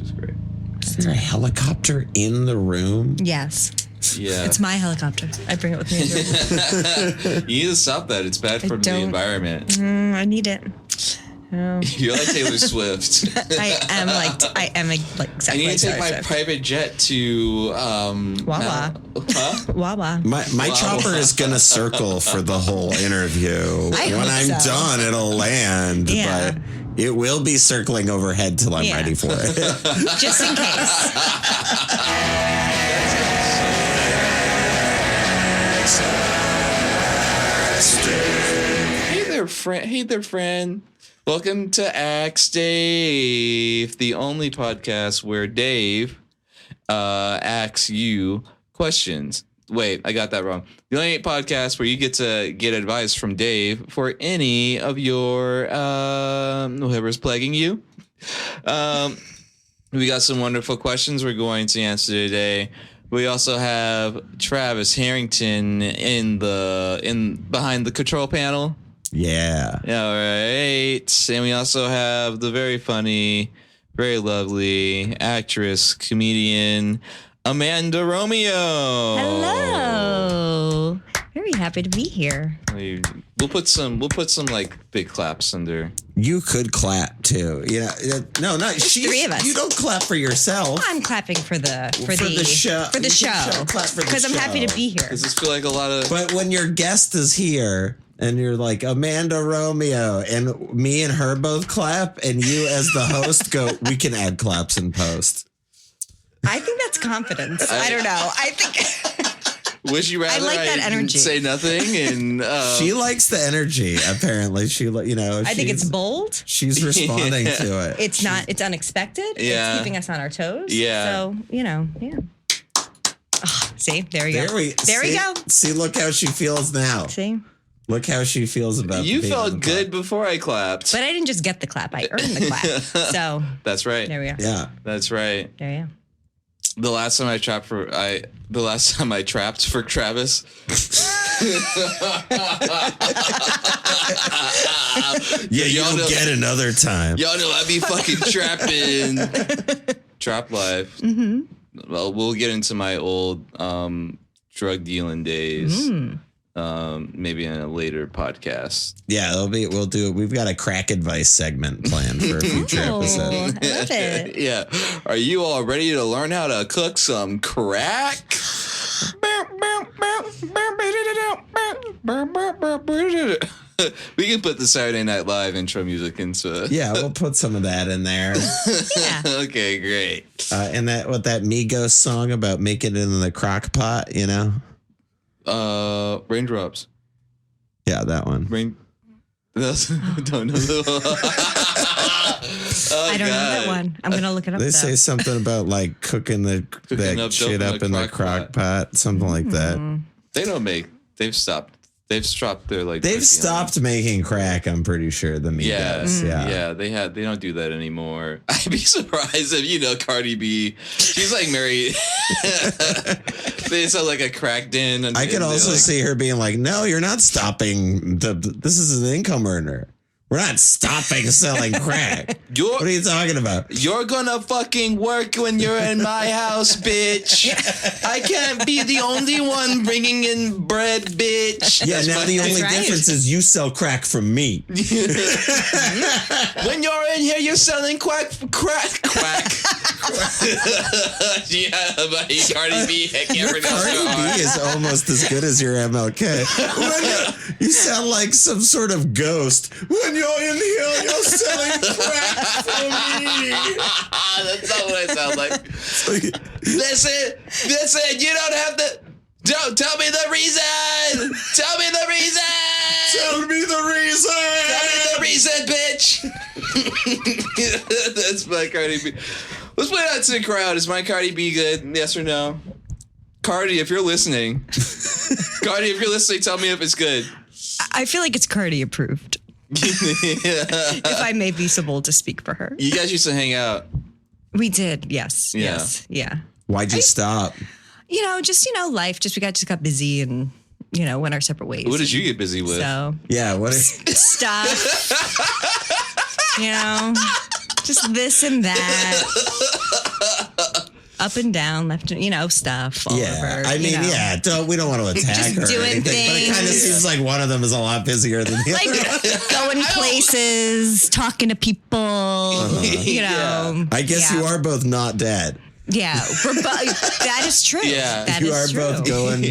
is great. Is there a helicopter in the room? Yes. Yeah. It's my helicopter. I bring it with me. You need to stop that. It's bad for the environment. I need it. Oh. You're like Taylor Swift. I am exactly. I need to take my private jet to Wawa. Wawa. My chopper is gonna circle for the whole interview. When I'm done, it'll land. Yeah. But it will be circling overhead till I'm ready for it. Just in case. Hey there, friend. Welcome to Axe Dave, the only podcast where Dave asks you questions. Wait, I got that wrong. The only podcast where you get to get advice from Dave for any of your whoever's plaguing you. We got some wonderful questions we're going to answer today. We also have Travis Harrington behind the control panel. Yeah. All right. And we also have the very funny, very lovely actress, comedian, Amanda Romeo. Hello. Very happy to be here. We'll put some like big claps under. You could clap too. No, not she. Three of us. You don't clap for yourself. I'm clapping for the show. For the show. Because I'm happy to be here. Does this feel like a lot of? But when your guest is here. And you're like, Amanda Romeo, and me and her both clap, and you as the host go, we can add claps in post. I think that's confidence. I don't know. I think... Would you rather I like that energy. Say nothing? And she likes the energy, apparently. I think it's bold. She's responding to it. It's unexpected. Yeah. It's keeping us on our toes. Yeah. So, yeah. Oh, see, there we go. There we go. See, look how she feels now. See? Look how she feels about you felt good before I clapped. But I didn't just get the clap. I earned the clap. So that's right. There we go. Yeah. That's right. There you go. The last time I trapped for Travis. Yeah, you'll get another time. Y'all know I be fucking trapping. Trap life. Mm-hmm. Well, we'll get into my old drug dealing days. Maybe in a later podcast. Yeah, we'll do it. We've got a crack advice segment planned for a future episode. I love it. Yeah. Are you all ready to learn how to cook some crack? We can put the Saturday Night Live intro music into. Yeah, we'll put some of that in there. Yeah. Okay, great. And that Migos song about making it in the crock pot, Raindrops. Yeah, that one. Don't know that one. I don't know that one. I'm gonna look it up. They say something about like cooking that shit up in the crock pot, something like that. They've stopped. They've stopped their like. They've stopped making crack. I'm pretty sure the Migos. Yeah. They don't do that anymore. I'd be surprised if Cardi B. She's like married. They sound like a crack den. I could also see her being like, "No, you're not stopping. This is an income earner. We're not stopping selling crack. What are you talking about? You're gonna fucking work when you're in my house, bitch. I can't be the only one bringing in bread, bitch. Yeah, now the only difference is you sell crack from me. When you're in here, you're selling quack. Yeah, but Cardi B, I can't pronounce Cardi B is almost as good as your MLK. You sound like some sort of ghost. When you're in here, you're selling crack for me. That's not what I sound like. Listen, you don't have to. Don't tell me the reason. Tell me the reason. Tell me the reason. Tell me the reason, bitch. That's my Cardi B. Let's play that to the crowd. Is my Cardi B good? Yes or no? Cardi, if you're listening. Tell me if it's good. I feel like it's Cardi approved. If I may be so bold to speak for her. You guys used to hang out. We did, yes. Yeah. Yes. Yeah. Why'd you stop? Life. We just got busy and, went our separate ways. What did you get busy with? So yeah, what is stuff. Just this and that. up and down, left and stuff all over. I mean, we don't want to attack her or doing anything, but it kind of things. seems like one of them is a lot busier than the other. Going places, talking to people. I guess you are both not dead. Yeah, that is true. Yeah. That You is are true. both going.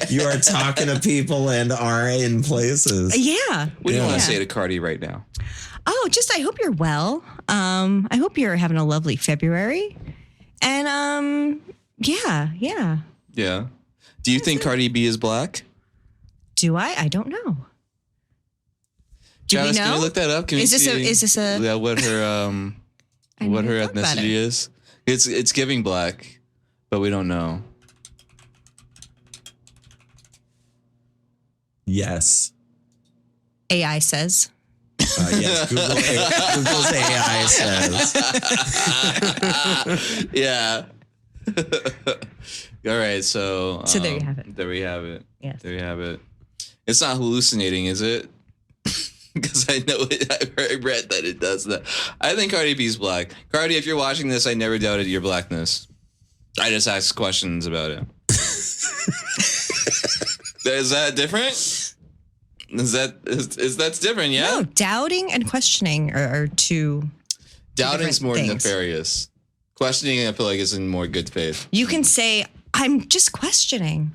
You are talking to people and are in places. Yeah. What do you want to say to Cardi right now? Oh, just I hope you're well. I hope you're having a lovely February. And yeah. Yeah. Do you think Cardi B is black? Do I? I don't know. Do Travis, we know? can we look that up? Can we Is this see what her what her thought about ethnicity it. is? It's giving black, but we don't know. Yes. AI says. Yes. Google's AI says. Yeah. All right, so there you have it. There we have it. Yes. There you have it. It's not hallucinating, is it? Because I know I read that it does that. I think Cardi B's black. Cardi, if you're watching this, I never doubted your blackness. I just asked questions about it. Is that different? Is that's different? Yeah. No, doubting and questioning are two. Doubting's different more things. nefarious. Questioning, I feel like, is in more good faith. You can say, I'm just questioning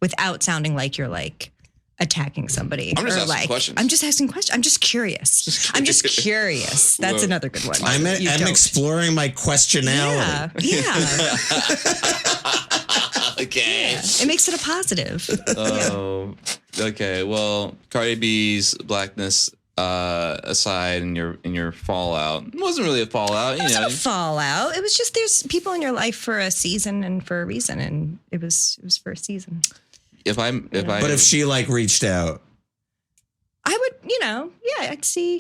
without sounding like you're like attacking somebody. I'm just or asking like, questions. I'm just asking questions. I'm just curious. I'm just curious. That's Whoa. another good one. I'm You don't. exploring my questionality. Yeah. Okay. Yeah. It makes it a positive. Oh, okay. Well, Cardi B's blackness aside, in your fallout, it wasn't really a fallout. It wasn't a fallout. It was just there's people in your life for a season and for a reason, and it was for a season. But if she like reached out, I would, I'd see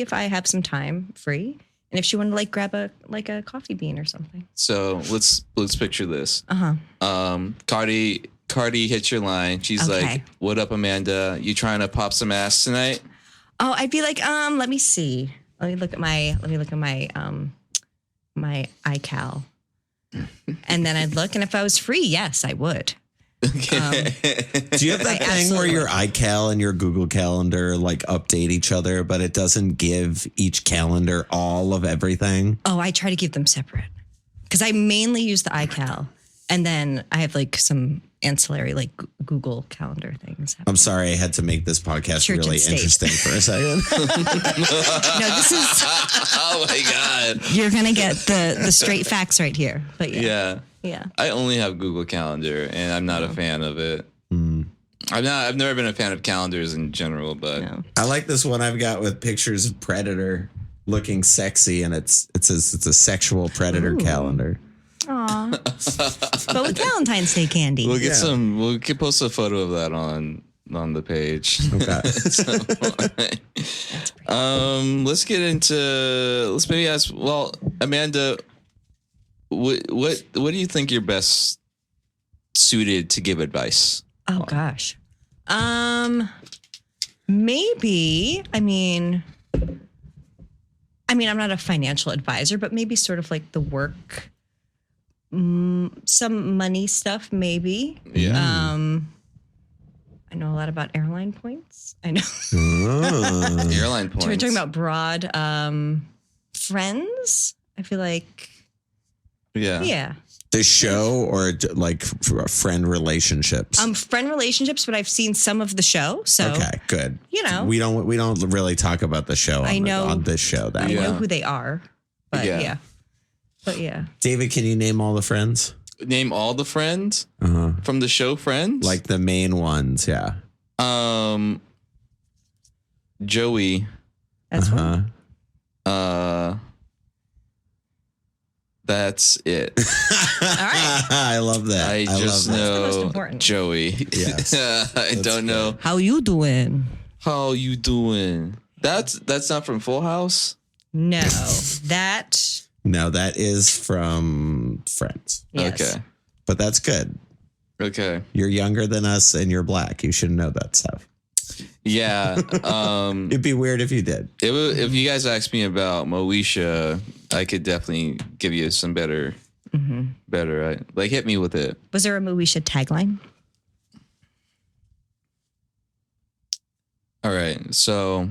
if I have some time free, and if she wanted to like grab a coffee bean or something. So let's picture this. Cardi hits your line. She's Okay. like, "What up, Amanda? You trying to pop some ass tonight?" Oh, I'd be like, let me see. Let me look at my my iCal, and then I'd look, and if I was free, yes, I would. Okay. do you have that I thing where absolutely- your iCal and your Google Calendar like update each other, but it doesn't give each calendar all of everything? Oh, I try to keep them separate because I mainly use the iCal, and then I have like some ancillary like Google Calendar things. I'm sorry, I had to make this podcast Church and really state. interesting for a second. No, this is Oh my god. you're gonna get the straight facts right here. But Yeah. yeah. I only have Google Calendar, and I'm not a fan of it. I've never been a fan of calendars in general, but No. I like this one I've got with pictures of Predator looking sexy, and it says it's a sexual Predator calendar. Aw. But with Valentine's Day candy. we'll get Yeah. we can post a photo of that on the page. Okay. Let's get into. Let's maybe ask. Well, Amanda, what do you think you're best suited to give advice? Oh gosh. Maybe. I mean, I'm not a financial advisor, but maybe sort of like the work, some money stuff, maybe. Yeah. I know a lot about airline points. I know. Airline points. We're talking about broad friends. I feel like, yeah. The show or like friend relationships? Friend relationships, but I've seen some of the show. So Okay, good. You know. we don't really talk about the show. I know. on this show. That I way. know who they are. But Yeah. yeah. But yeah. David, can you name all the friends? Name all the friends from the show Friends. Like the main ones, yeah. Joey. That's one. That's it. All right. I love that. I just love that. the most know important. Joey. Yes. I don't know How you doing? how you doing. That's not from Full House. No. That No, that is from Friends. yes. Okay. But that's good. Okay. You're younger than us and you're black. You should know that stuff. Yeah. It'd be weird if you did. If you guys asked me about Moesha, I could definitely give you some better better. Right? Like, hit me with it. Was there a movie should tagline? All right. So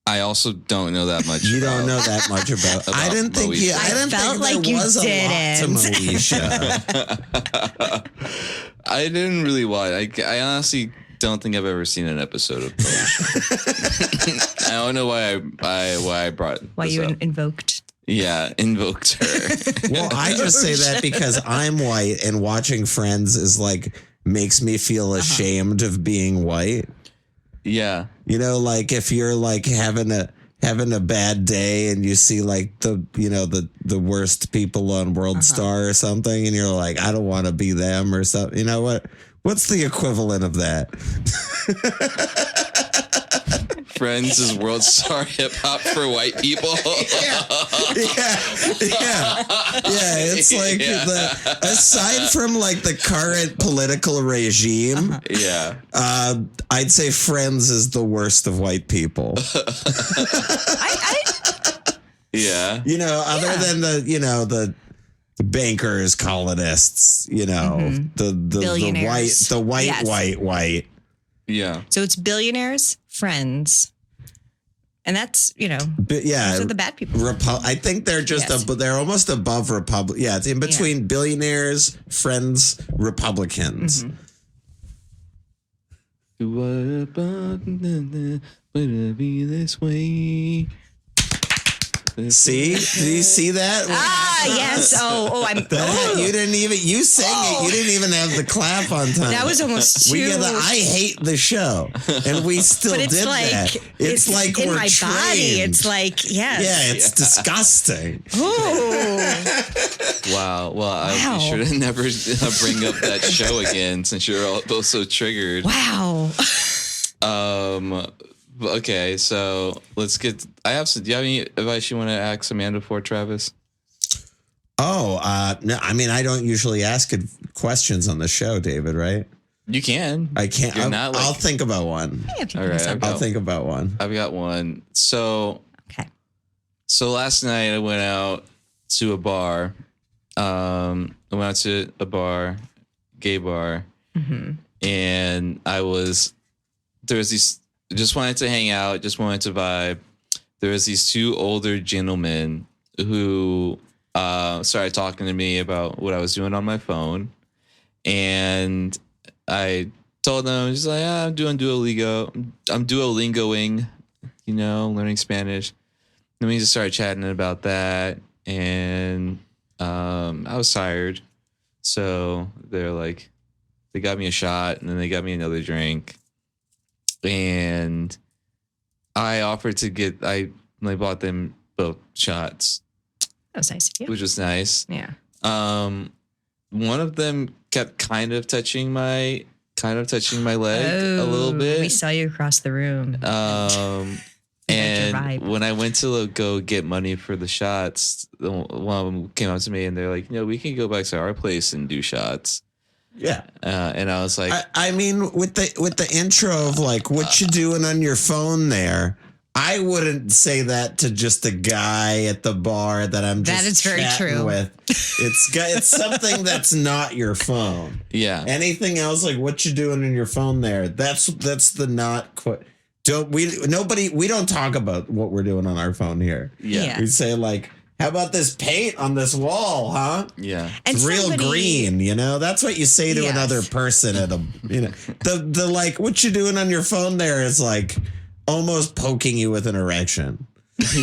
I also don't know that much. You don't know that much about. I didn't think Moesha. you. I didn't felt think like there you was a lot to Moesha. I didn't really watch. I honestly don't think I've ever seen an episode of Moesha. I don't know why I brought Why this you up. invoked? Yeah, invoked her. Well, I just say that because I'm white and watching Friends is like makes me feel ashamed of being white. Yeah. You know, like if you're like having a bad day and you see like the worst people on World Star or something and you're like, I don't want to be them or something. You know what? What's the equivalent of that? Friends is World Star Hip Hop for white people. Yeah. It's like aside from like the current political regime, Yeah. I'd say Friends is the worst of white people. Yeah. You know, other than the bankers, colonists, the Billionaires. white, Yes. white. Yeah. So it's billionaires, friends, and that's But yeah, those are the bad people. I think they're just Yes. they're almost above Republic. Yeah, it's in between billionaires, friends, Republicans. What about would it be this way? See? Did you see that? Yes. You didn't even sang it. You didn't even have the clap on time. That was almost too. I hate the show, and we still but it's did like that. It's like in we're my trained. body. It's like yes. Yeah, it's disgusting. Ooh. Wow. Well, I'll be sure to never bring up that show again since you're all both so triggered. Wow. Okay, so let's get. Do you have any advice you want to ask Amanda for, Travis? Oh, no. I mean, I don't usually ask questions on the show, David. Right? You can. I can't. I'll think about one. All right. I'll think about one. I've got one. So. Okay. So last night I went out to a bar. I went out to a bar, gay bar, and there was these. Just wanted to hang out. Just wanted to vibe. There was these two older gentlemen who started talking to me about what I was doing on my phone, and I told them just like I'm doing Duolingo. I'm Duolingoing, learning Spanish. Then we just started chatting about that, and I was tired, so they're like, they got me a shot, and then they got me another drink. And I offered to I bought them both shots. That was nice of you. Which was nice. Yeah. One of them kept kind of touching my leg a little bit. We saw you across the room. And when I went to go get money for the shots, one of them came up to me and they're like, we can go back to our place and do shots. Yeah. And I was like, I mean, with the intro of like what you doing on your phone there, I wouldn't say that to just a guy at the bar that I'm just that is very true with. It's something that's not your phone. Yeah. Anything else like what you doing on your phone there? That's the not. We don't talk about what we're doing on our phone here. Yeah. We say like, how about this paint on this wall, huh? Yeah. And it's real green, That's what you say to another person at a, the like, what you doing on your phone there is like almost poking you with an erection. Very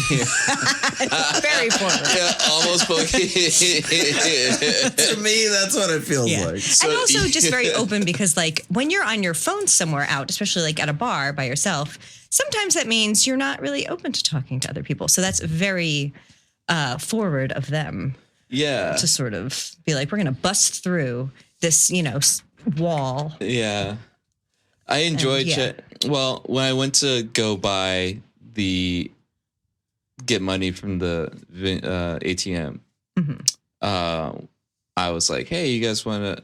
forward. Yeah, almost poking. To me, that's what it feels like. And also just very open because like when you're on your phone somewhere out, especially like at a bar by yourself, sometimes that means you're not really open to talking to other people. So that's very forward of them. Yeah. To sort of be like, we're going to bust through this, wall. Yeah. I enjoyed Well, when I went to go buy get money from the ATM, I was like, hey, you guys want to,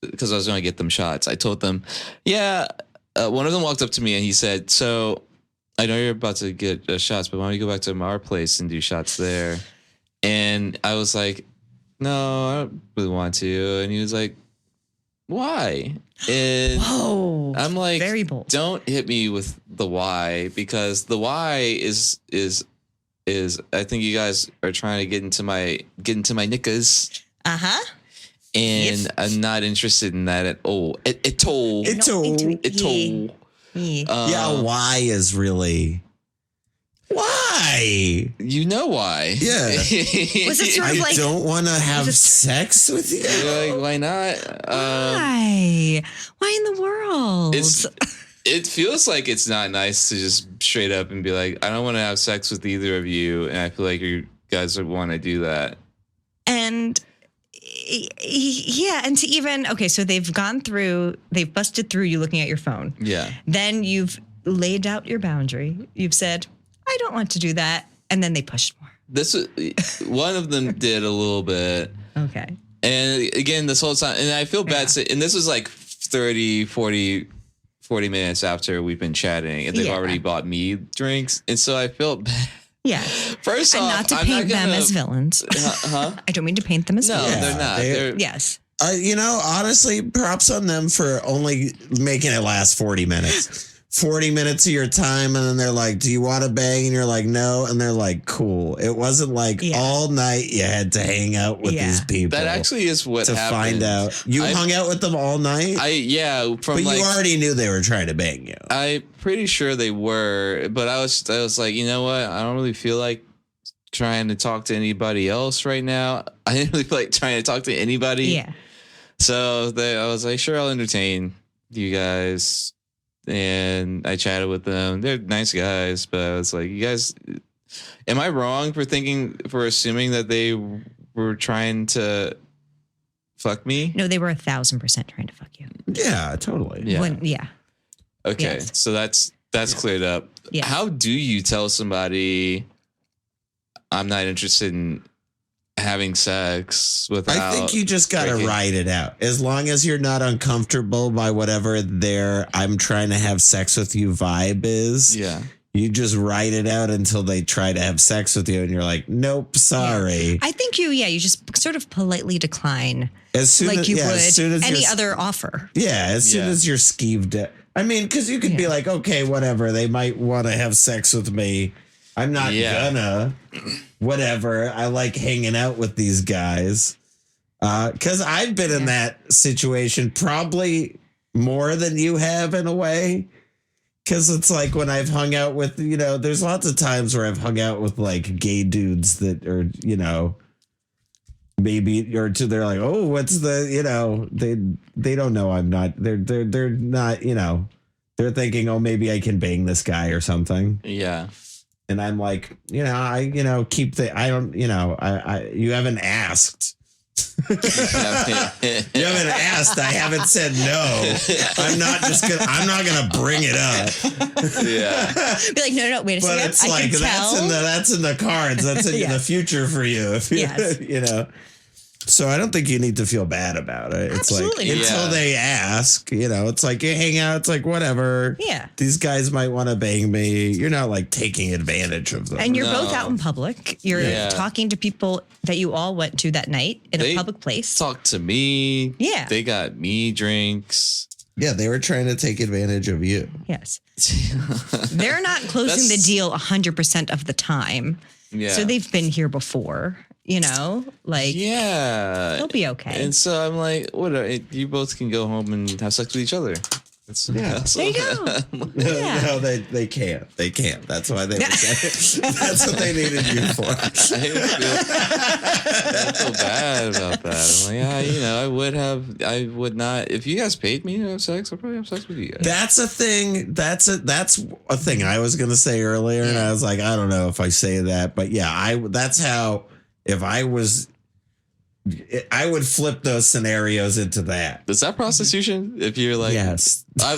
because I was going to get them shots. I told them, one of them walked up to me and he said, so I know you're about to get shots, but why don't you go back to our place and do shots there? And I was like, no, I don't really want to. And he was like, why? And Whoa. I'm like, very bold. Don't hit me with the why, because the why is I think you guys are trying to get into my knickers. Uh-huh. And Yes. I'm not interested in that at all. It told. Yeah, why is really why? You know why? Yeah. Was it sort of I like, don't want to have just- sex with you. You're like, why not? why? Why in the world? It feels like it's not nice to just straight up and be like, I don't want to have sex with either of you, and I feel like you guys would want to do that. And yeah, and to even, okay, so they've busted through you looking at your phone. Yeah. Then you've laid out your boundary. You've said, I don't want to do that. And then they pushed more. This was, one of them did a little bit. Okay. And again, this whole time, and I feel bad. And this was like 30 minutes after we've been chatting, and they've already bought me drinks. And so I felt bad. Yeah. First and off, not to I'm paint not them gonna, as villains. Huh? I don't mean to paint them as No, villains. they're not. They're, Yes. Honestly, props on them for only making it last 40 minutes. 40 minutes of your time, and then they're like, do you want to bang? And you're like, no. And they're like, cool. It wasn't like all night you had to hang out with these people. That actually is what to happened. find out. You hung out with them all night? But you already knew they were trying to bang you. I'm pretty sure they were, but I was like, you know what? I don't really feel like trying to talk to anybody else right now. I didn't really feel like trying to talk to anybody. Yeah. So I was like, sure, I'll entertain you guys. And I chatted with them. They're nice guys, but I was like, you guys, am I wrong for assuming that they were trying to fuck me? No, they were 1,000% trying to fuck you. Yeah, totally. Yeah. Okay. Yes. So that's cleared up. Yeah. How do you tell somebody I'm not interested in having sex without? I think you just got to breaking- ride it out. As long as you're not uncomfortable by whatever their I'm trying to have sex with you vibe is. Yeah. You just ride it out until they try to have sex with you and you're like, nope, sorry. I think you just sort of politely decline As soon like as, you as soon would as any you're- other offer. Yeah, as soon Yeah. as you're skeeved out. I mean, because you could be like, okay, whatever. They might want to have sex with me. I'm not gonna. Whatever. I like hanging out with these guys. Because I've been in that situation probably more than you have in a way. Because it's like when I've hung out with, there's lots of times where I've hung out with like gay dudes that are, maybe or two. They're like, oh, what's the, they don't know I'm not. They're not, they're thinking, oh, maybe I can bang this guy or something. Yeah. And I'm like, keep you haven't asked. You haven't asked. I haven't said no. I'm not gonna bring it up. Yeah. Be like, no, wait a But second. it's I like can tell. that's in the cards. That's in the future for you. If you, Yes. So I don't think you need to feel bad about it. It's Absolutely like not. until they ask, it's like you hang out. It's like whatever. Yeah. These guys might want to bang me. You're not like taking advantage of them. And you're No. both out in public. You're Yeah. talking to people that you all went to that night in a public place. Talk to me. Yeah. They got me drinks. Yeah, they were trying to take advantage of you. Yes. They're not closing the deal 100% of the time. Yeah. So they've been here before, like Yeah. they'll be okay. And so I'm like, you both can go home and have sex with each other. There you go. Yeah. No, they can't. They can't. That's why they. That's what they needed you for. I feel bad about that. I'm like, I would not. If you guys paid me to have sex, I'd probably have sex with you guys. That's a thing. That's a thing I was gonna say earlier, and I was like, I don't know if I say that, but yeah, that's how. If I was, I would flip those scenarios into that. Is that prostitution? If you're like, Yes. Well,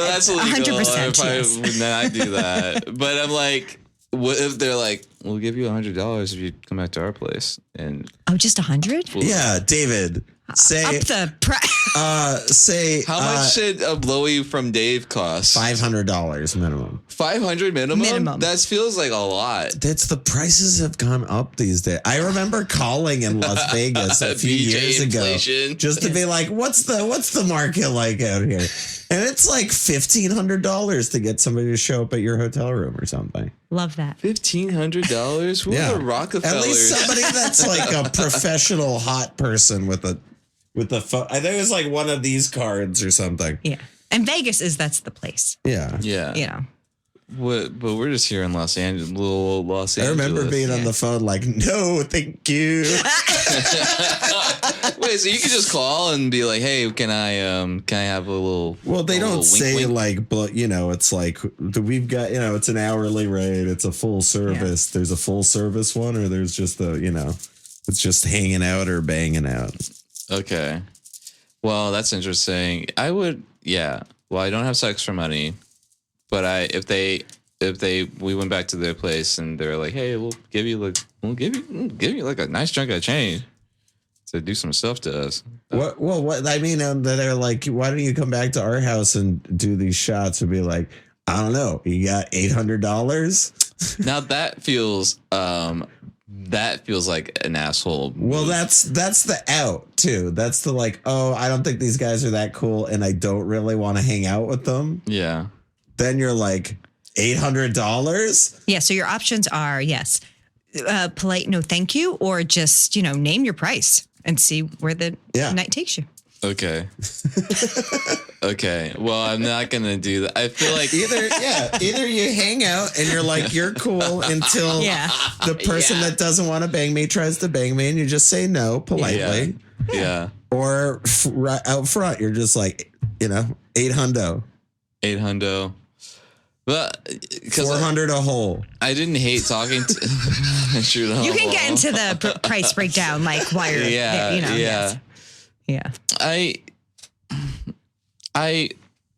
that's illegal. 100%, I probably yes. would not do that. But I'm like, what if they're like, we'll give you $100 if you come back to our place? And Oh, just 100? Yeah, David, Say Up the price. say How much did a blowy from Dave cost? $500 minimum. 500 minimum? Minimum. That feels like a lot. That's the prices have gone up these days. I remember calling in Las Vegas a few BJ years inflation. ago just to be like, what's the market like out here? And it's like $1,500 to get somebody to show up at your hotel room or something. Love that. $1,500? Who are the Rockefellers? At least somebody that's like a professional hot person with a phone. I think it was like one of these cards or something. Yeah. And Vegas that's the place. Yeah. Yeah. You know. But we're just here in Los Angeles, little old Los I Angeles. remember being on the phone like, no, thank you. Wait, so you can just call and be like, "Hey, can I have a little?" Well, they a don't little say wink, wink? like, but it's like we've got, it's an hourly rate. It's a full service. There's a full service one, or there's just it's just hanging out or banging out. Okay. Well, that's interesting. I would, yeah. Well, I don't have sex for money, but we went back to their place and they're like, "Hey, we'll give you like a nice chunk of change to do some stuff to us." What I mean, that are like, why don't you come back to our house and do these shots? And be like, I don't know, you got $800. Now that feels like an asshole. Well, that's the out too. That's the like, oh, I don't think these guys are that cool, and I don't really want to hang out with them. Yeah. Then you're like, $800. Yeah. So your options are, yes, polite, no thank you, or just, name your price and see where the night takes you. Okay. Okay. Well, I'm not gonna do that. I feel like Either you hang out and you're like, you're cool until the person that doesn't want to bang me tries to bang me, and you just say no politely. Yeah. Or out front, you're just like, $800. 800. But because $400 a hole. I didn't hate talking to. You can get into the price breakdown, like while you're there, Yeah. Yeah.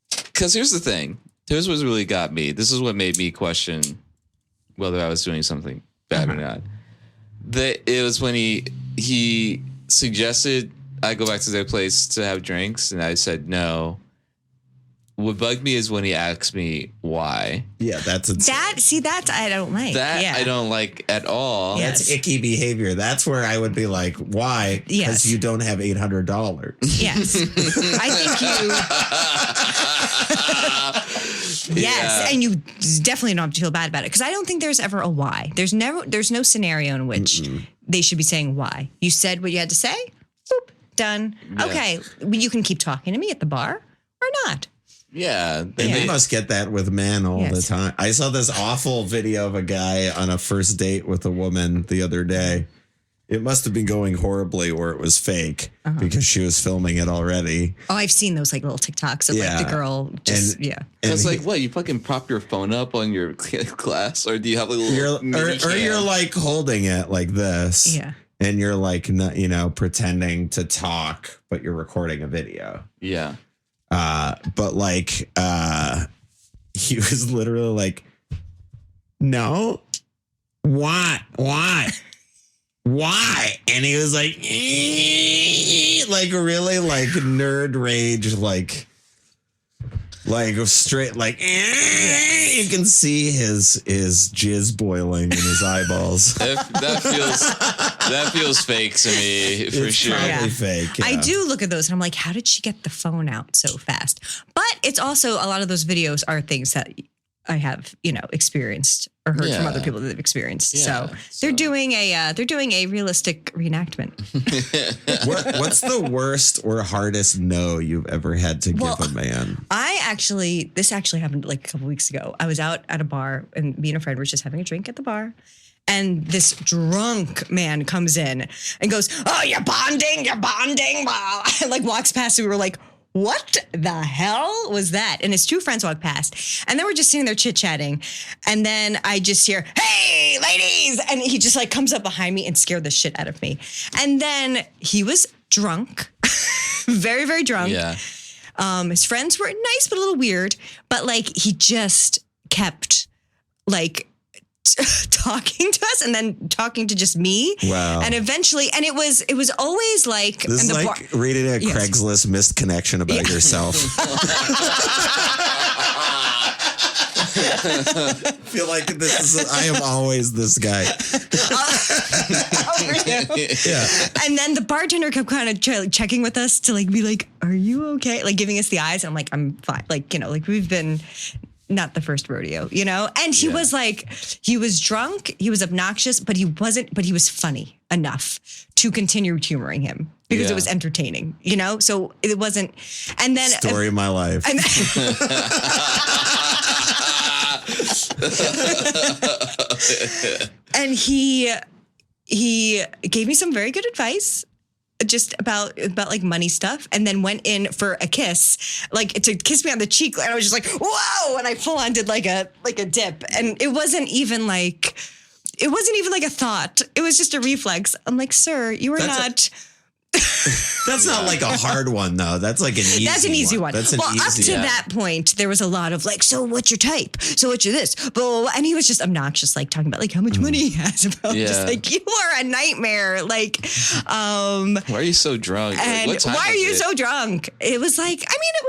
Because here's the thing. Here's what really got me. This is what made me question whether I was doing something bad or not. It was when he suggested I go back to their place to have drinks, and I said no. What bugged me is when he asked me why. Yeah, that's That I don't like. That I don't like at all. Yeah. That's icky behavior. That's where I would be like, why? Because Yes. you don't have $800. Yes. I think you. Yes, and you definitely don't have to feel bad about it, because I don't think there's ever a why. There's no scenario in which they should be saying why. You said what you had to say. Boop, done. Yeah. Okay, you can keep talking to me at the bar or not. Yeah. And they must get that with men all the time. I saw this awful video of a guy on a first date with a woman the other day. It must have been going horribly, or it was fake because she was filming it already. Oh, I've seen those like little TikToks of like the girl just And It's like, what, you fucking prop your phone up on your glass, or do you have a little or you're like holding it like this. Yeah. And you're like, pretending to talk, but you're recording a video. Yeah. But like, he was literally like, no, why? And he was like, like really like nerd rage, like straight, like, you can see his jizz boiling in his eyeballs. That feels fake to me for It's sure. probably fake. I yeah. do look at those and I'm like, how did she get the phone out so fast? But it's also, a lot of those videos are things that I have, experienced or heard from other people that they've experienced. Yeah, so they're doing a realistic reenactment. What's the worst or hardest no you've ever had to give a man? This actually happened like a couple weeks ago. I was out at a bar and me and a friend were just having a drink at the bar. And this drunk man comes in and goes, "Oh, you're bonding. Wow." And like walks past and we were like, what the hell was that? And his two friends walked past. And then we're just sitting there chit-chatting. And then I just hear, "Hey, ladies!" And he just like comes up behind me and scared the shit out of me. And then he was drunk, very, very drunk. Yeah. His friends were nice, but a little weird. But like he just kept like talking to us and then talking to just me. Wow. And eventually, and it was always like, This is like reading a Craigslist missed connection about yourself. I feel like I am always this guy. Yeah. And then the bartender kept kind of checking with us to like be like, are you okay? Like giving us the eyes. I'm like, I'm fine. Like, like we've been not the first rodeo, And he was like, he was drunk, he was obnoxious, but he was funny enough to continue humoring him because it was entertaining, So it wasn't. And then story of my life. And he gave me some very good advice just about like money stuff, and then went in for a kiss, like to kiss me on the cheek, and I was just like, whoa, and I full on did like a dip, and it wasn't even like a thought, it was just a reflex. I'm like, sir, you are not. That's not like a hard one though. That's like an easy one. That's an easy one. That's an well, easy, up to that point, there was a lot of like, so what's your type? So what's your this? Blah, and he was just obnoxious, like talking about like how much money he has. Just like, you are a nightmare. Like, why are you so drunk? And what time why are was you it? so drunk? It was like, it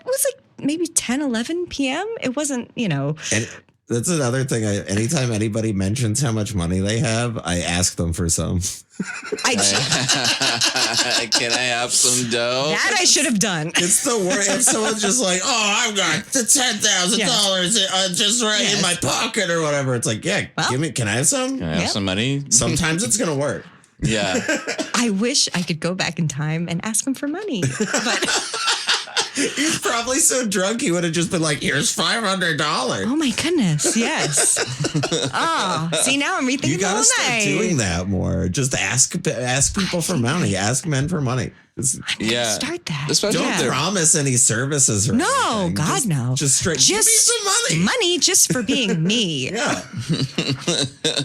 was like maybe 10, 11 p.m. It wasn't, And that's another thing. Anytime anybody mentions how much money they have, I ask them for some. Can I have some dough? That I should have done. It's the worst. If someone's just like, oh, I've got the $10,000 just right in my pocket or whatever. It's like, yeah, give me, can I have some? Can I have some money? Sometimes it's going to work. Yeah. I wish I could go back in time and ask him for money. But he's probably so drunk he would have just been like, here's $500. Oh my goodness, yes. See, now I'm rethinking You gotta the whole start night. doing that more. Just ask people for money. Ask men for money. Start that. Especially if Don't they're promise any services or No, anything. God, no. Just straight, give me some money. Money just for being me. Yeah.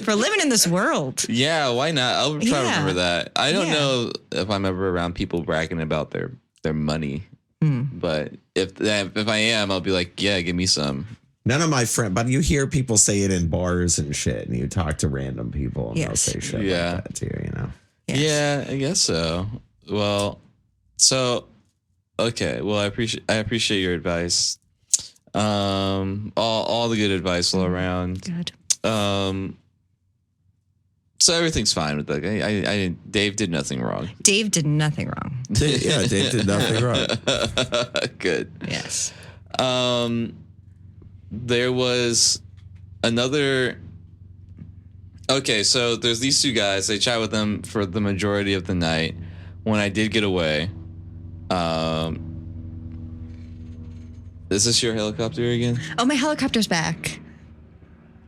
For living in this world. Yeah, why not? I'll try to remember that. I don't know if I'm ever around people bragging about their money. But if I am, I'll be like, yeah, give me some. None of my friends, but you hear people say it in bars and shit, and you talk to random people and they'll say shit like that too, Yes. Yeah, I guess so. Well, okay. Well, I appreciate your advice. All the good advice all around. Good. So everything's fine with that. Dave did nothing wrong. Dave did nothing wrong. Yeah, Dave did nothing wrong. Good. Yes. There was another. Okay, so there's these two guys. I chat with them for the majority of the night. When I did get away, is this your helicopter again? Oh, my helicopter's back.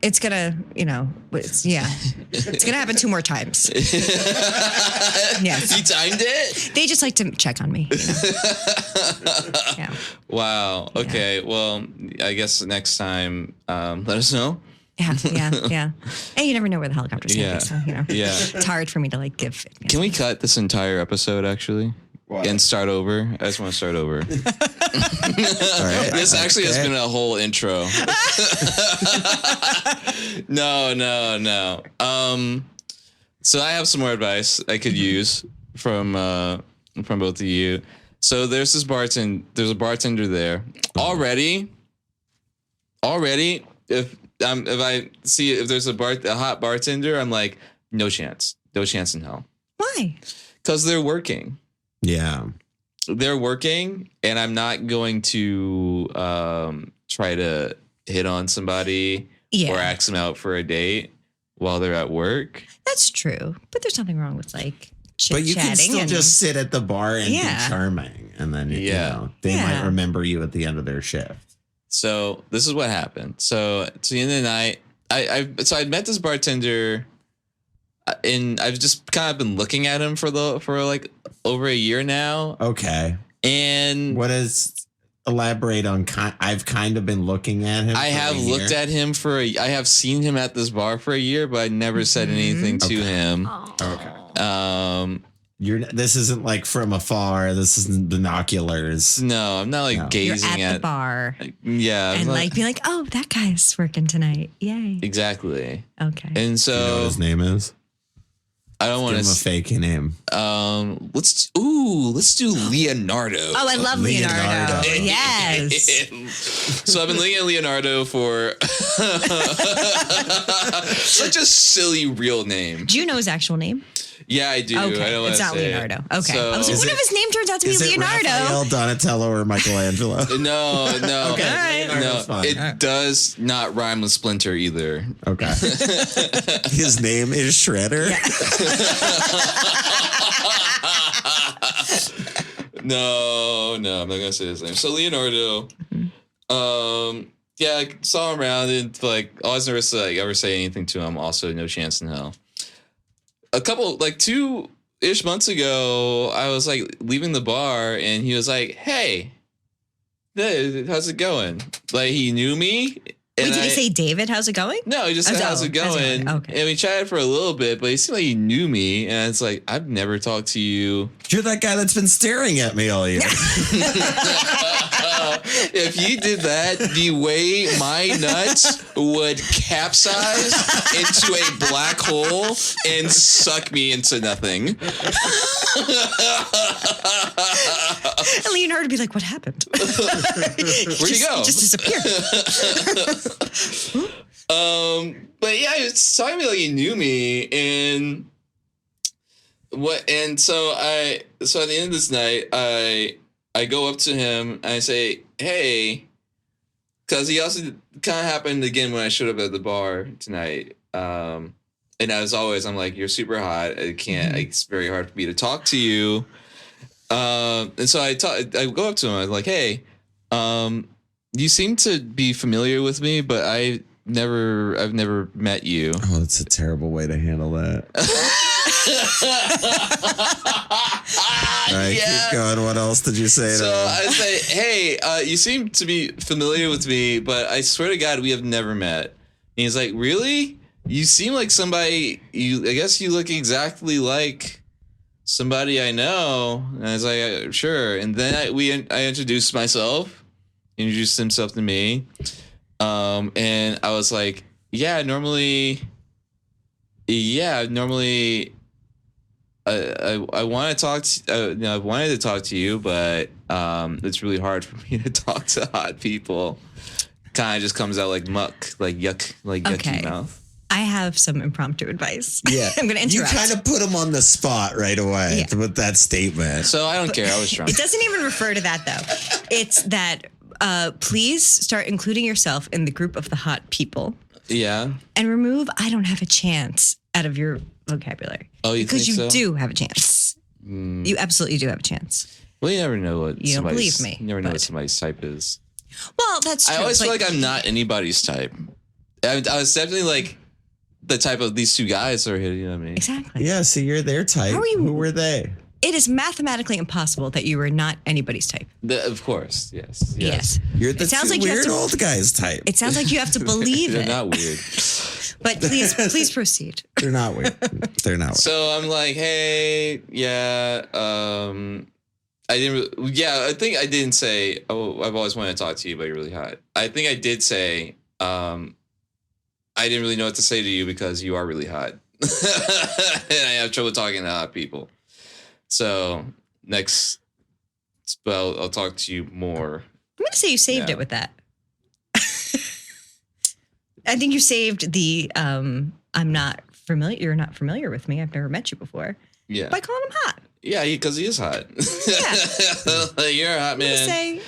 It's gonna, it's gonna happen 2 more times. Yes. You timed it? They just like to check on me. Yeah. Wow. Okay. Well, I guess next time, let us know. Yeah. Hey, you never know where the helicopter's going, so, Yeah. It's hard for me to like give. Can we cut this entire episode actually? What? And start over? I just want to start over. All right. This actually has been a whole intro. No. So I have some more advice I could use from both of you. So there's a bartender there already. If I see if there's a hot bartender, I'm like, no chance in hell. Why? Because they're working. Yeah. They're working, and I'm not going to try to hit on somebody or ask them out for a date while they're at work. That's true, but there's nothing wrong with like But you can chit-chatting still just sit at the bar and be charming, and then they might remember you at the end of their shift. So this is what happened. So at the end of the night, I met this bartender, and I've just kind of been looking at him for like over a year now. Okay. And what is elaborate on? I've kind of been looking at him. I have looked at him I have seen him at this bar for a year, but I never said anything to him. Okay. This isn't like from afar. This isn't binoculars. No, I'm not like You're gazing at the bar Yeah. and like being like, oh, that guy's working tonight. Yay. Exactly. Okay. And Do you know what so his name is? I don't want Give him a to. fake name. Let's do Leonardo. Oh, I love Leonardo. Leonardo. Yes. So I've been looking at Leonardo for such a silly real name. Do you know his actual name? Yeah, I do. I Okay. don't It's wanna not say Leonardo. it. Okay. So- I was like, what if his name turns out to be Is it Leonardo? Raphael, Donatello, or Michelangelo? No. Okay. All right. Leonardo's No, fine. it does not rhyme with Splinter either. Okay. His name is Shredder. No, I'm not gonna say his name. So Leonardo, yeah, I saw him around and like always nervous to like ever say anything to him. Also, no chance in hell. A couple like 2-ish months ago, I was like leaving the bar and he was like, "Hey, how's it going?" Like he knew me. Wait, did he say, David, how's it going? No, he just said, "How's it going?" Okay. And we chatted for a little bit, but he seemed like he knew me, and it's like I've never talked to you. You're that guy that's been staring at me all year. If you did that, the way my nuts would capsize into a black hole and suck me into nothing. And Leonardo would be like, what happened? Where'd you go? He just disappeared. But yeah, he was talking to me like he knew me, and so at the end of this night, I go up to him and I say, "Hey," because he also kind of happened again when I showed up at the bar tonight. And as always, I'm like, "You're super hot. I can't. It's very hard for me to talk to you." And so I go up to him. I'm like, "Hey, you seem to be familiar with me, but I've never met you." Oh, that's a terrible way to handle that. All right, keep going. What else did you say So to him? I say, "Hey, you seem to be familiar with me, but I swear to God, we have never met." And he's like, "Really? You seem like somebody. I guess you look exactly like somebody I know." And I was like, "Sure." And then I introduced myself. He introduced himself to me. And I was like, normally, I want to talk to, I wanted to talk to you, but it's really hard for me to talk to hot people. Kind of just comes out like muck, like yuck, like Okay. yucky mouth. I have some impromptu advice. Yeah, I'm going to interrupt. You kind of put him on the spot right away with that statement. So I don't care. I was drunk. It doesn't even refer to that, though. It's that please start including yourself in the group of the hot people Yeah. and remove "I don't have a chance" out of your vocabulary. Oh, you because think you so? do have a chance. You absolutely do have a chance. Well, you never know what You don't believe me, You never know but- what somebody's type is. Well, that's true. I always feel but like I'm not anybody's type. I was definitely like the type of these two guys are here. You know what I mean? Exactly. Yeah, see, you're their type. How are you- Who were they? It is mathematically impossible that you are not anybody's type. Of course, yes. Yes. You're the It sounds two like you have weird to- old guys type. It sounds like you have to believe They're it. not weird. But please proceed. They're not weird. They're not weird. So I'm like, hey, I think I didn't say, "Oh, I've always wanted to talk to you, but you're really hot." I think I did say, I didn't really know what to say to you because you are really hot. And I have trouble talking to hot people. So next spell, I'll talk to you more. I'm going to say you saved Yeah. it with that. I think you saved the I'm not familiar. You're not familiar with me. I've never met you before. Yeah. By calling him hot. Yeah, because he is hot. Yeah. Like, you're a hot I'm going to man. say,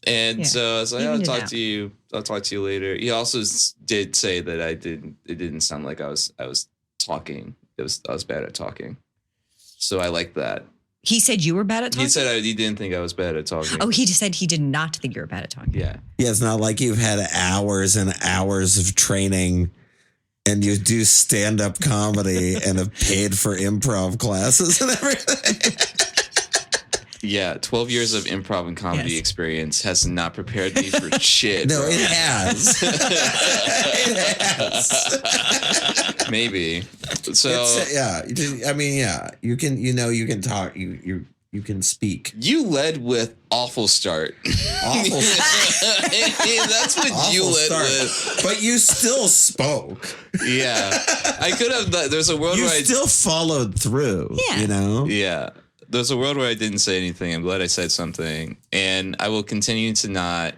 And Yeah. so I was like, Even I'll it talk out. to you. I'll talk to you later. He also did say that it didn't sound like I was talking. I was bad at talking. So I like that. he said you were bad at talking? He said he didn't think I was bad at talking. Oh, he just said he did not think you were bad at talking. Yeah. Yeah, it's not like you've had hours and hours of training and you do stand-up comedy and have paid for improv classes and everything. Yeah, 12 years of improv and comedy Yes. experience has not prepared me for shit. No, bro. it has. It has. Maybe. So I mean, yeah, you can, you can talk, you can speak. you led with awful start. Awful That's what awful you led start. with. But you still spoke. Yeah. I could have. There's a world You where still followed through. Yeah. You know. Yeah. There's a world where I didn't say anything. I'm glad I said something. And I will continue to not.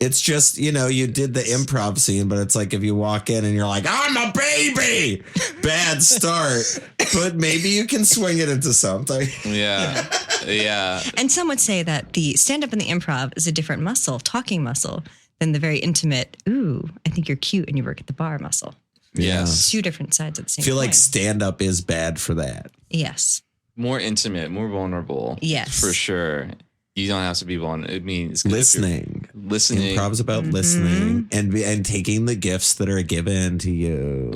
It's just, you did the improv scene, but it's like if you walk in and you're like, I'm a baby. Bad start. But maybe you can swing it into something. Yeah. Yeah. And some would say that the stand-up and the improv is a different muscle, talking muscle, than the very intimate, ooh, I think you're cute and you work at the bar muscle. Yes. Two different sides of the same I feel like coin. stand up is bad for that. Yes. More intimate, more vulnerable. Yes. For sure. You don't have to be vulnerable. I mean, it's good if Listening. you're listening. Improv's about listening and taking the gifts that are given to you.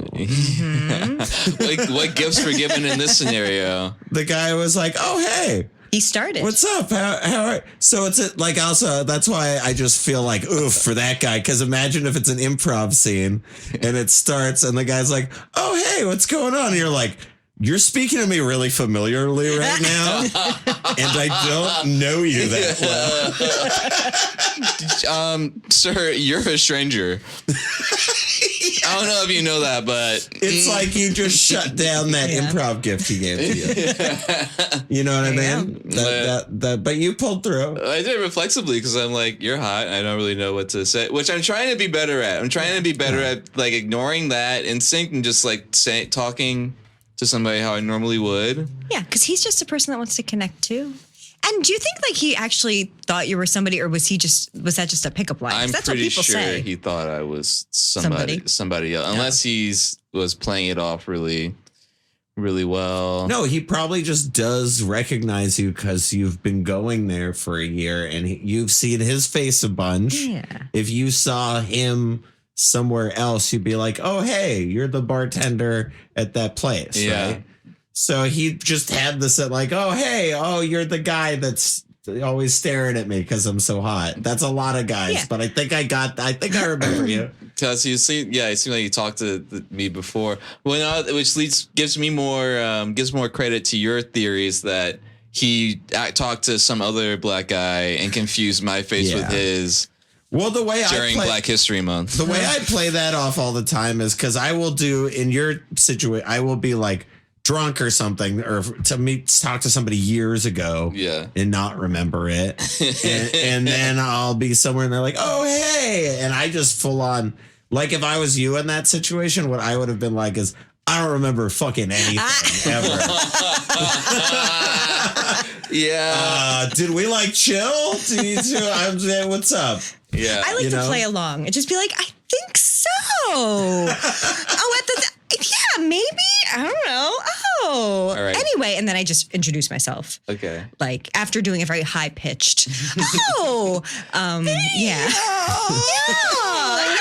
Like, what gifts were given in this scenario? The guy was like, oh, hey. He started. What's up? How are so it's like also that's why I just feel like oof for that guy, because imagine if it's an improv scene and it starts and the guy's like, oh hey, what's going on? And you're like, you're speaking to me really familiarly right now, and I don't know you that well. Sir, you're a stranger. I don't know if you know that, but It's like you just shut down that improv gift he gave to you. You know what I mean? But you pulled through. I did it reflexively because I'm like, you're hot. I don't really know what to say, which I'm trying to be better at. I'm trying to be better at like ignoring that instinct and just like talking to somebody how I normally would. Yeah, because he's just a person that wants to connect too. And do you think like he actually thought you were somebody, or was that just a pickup line? 'Cause I'm that's what pretty people sure say. he thought I was somebody else, unless was playing it off really, really well. No, he probably just does recognize you because you've been going there for a year and you've seen his face a bunch. Yeah. If you saw him somewhere else, you'd be like, oh, hey, you're the bartender at that place. Yeah. Right? So he just had this at like, oh, hey, you're the guy that's always staring at me because I'm so hot. That's a lot of guys, Yeah. but I think I remember you. Because it seemed like you talked to me before, which gives me more credit to your theories that he talked to some other black guy and confused my face with his. Well, the way during Black History Month, the way I play that off all the time is because I will do in your situation, I will be like drunk or something, or talk to somebody years ago, and not remember it, and then I'll be somewhere and they're like, oh hey, and I just full on like if I was you in that situation, what I would have been like is I don't remember fucking anything ever. Yeah. Did we like chill? I'm saying, what's up? Yeah. I like to play along and just be like, I think so. Yeah, maybe. I don't know. Oh. All right. Anyway, and then I just introduce myself. Okay. Like after doing a very high pitched. Oh. Yeah. Oh,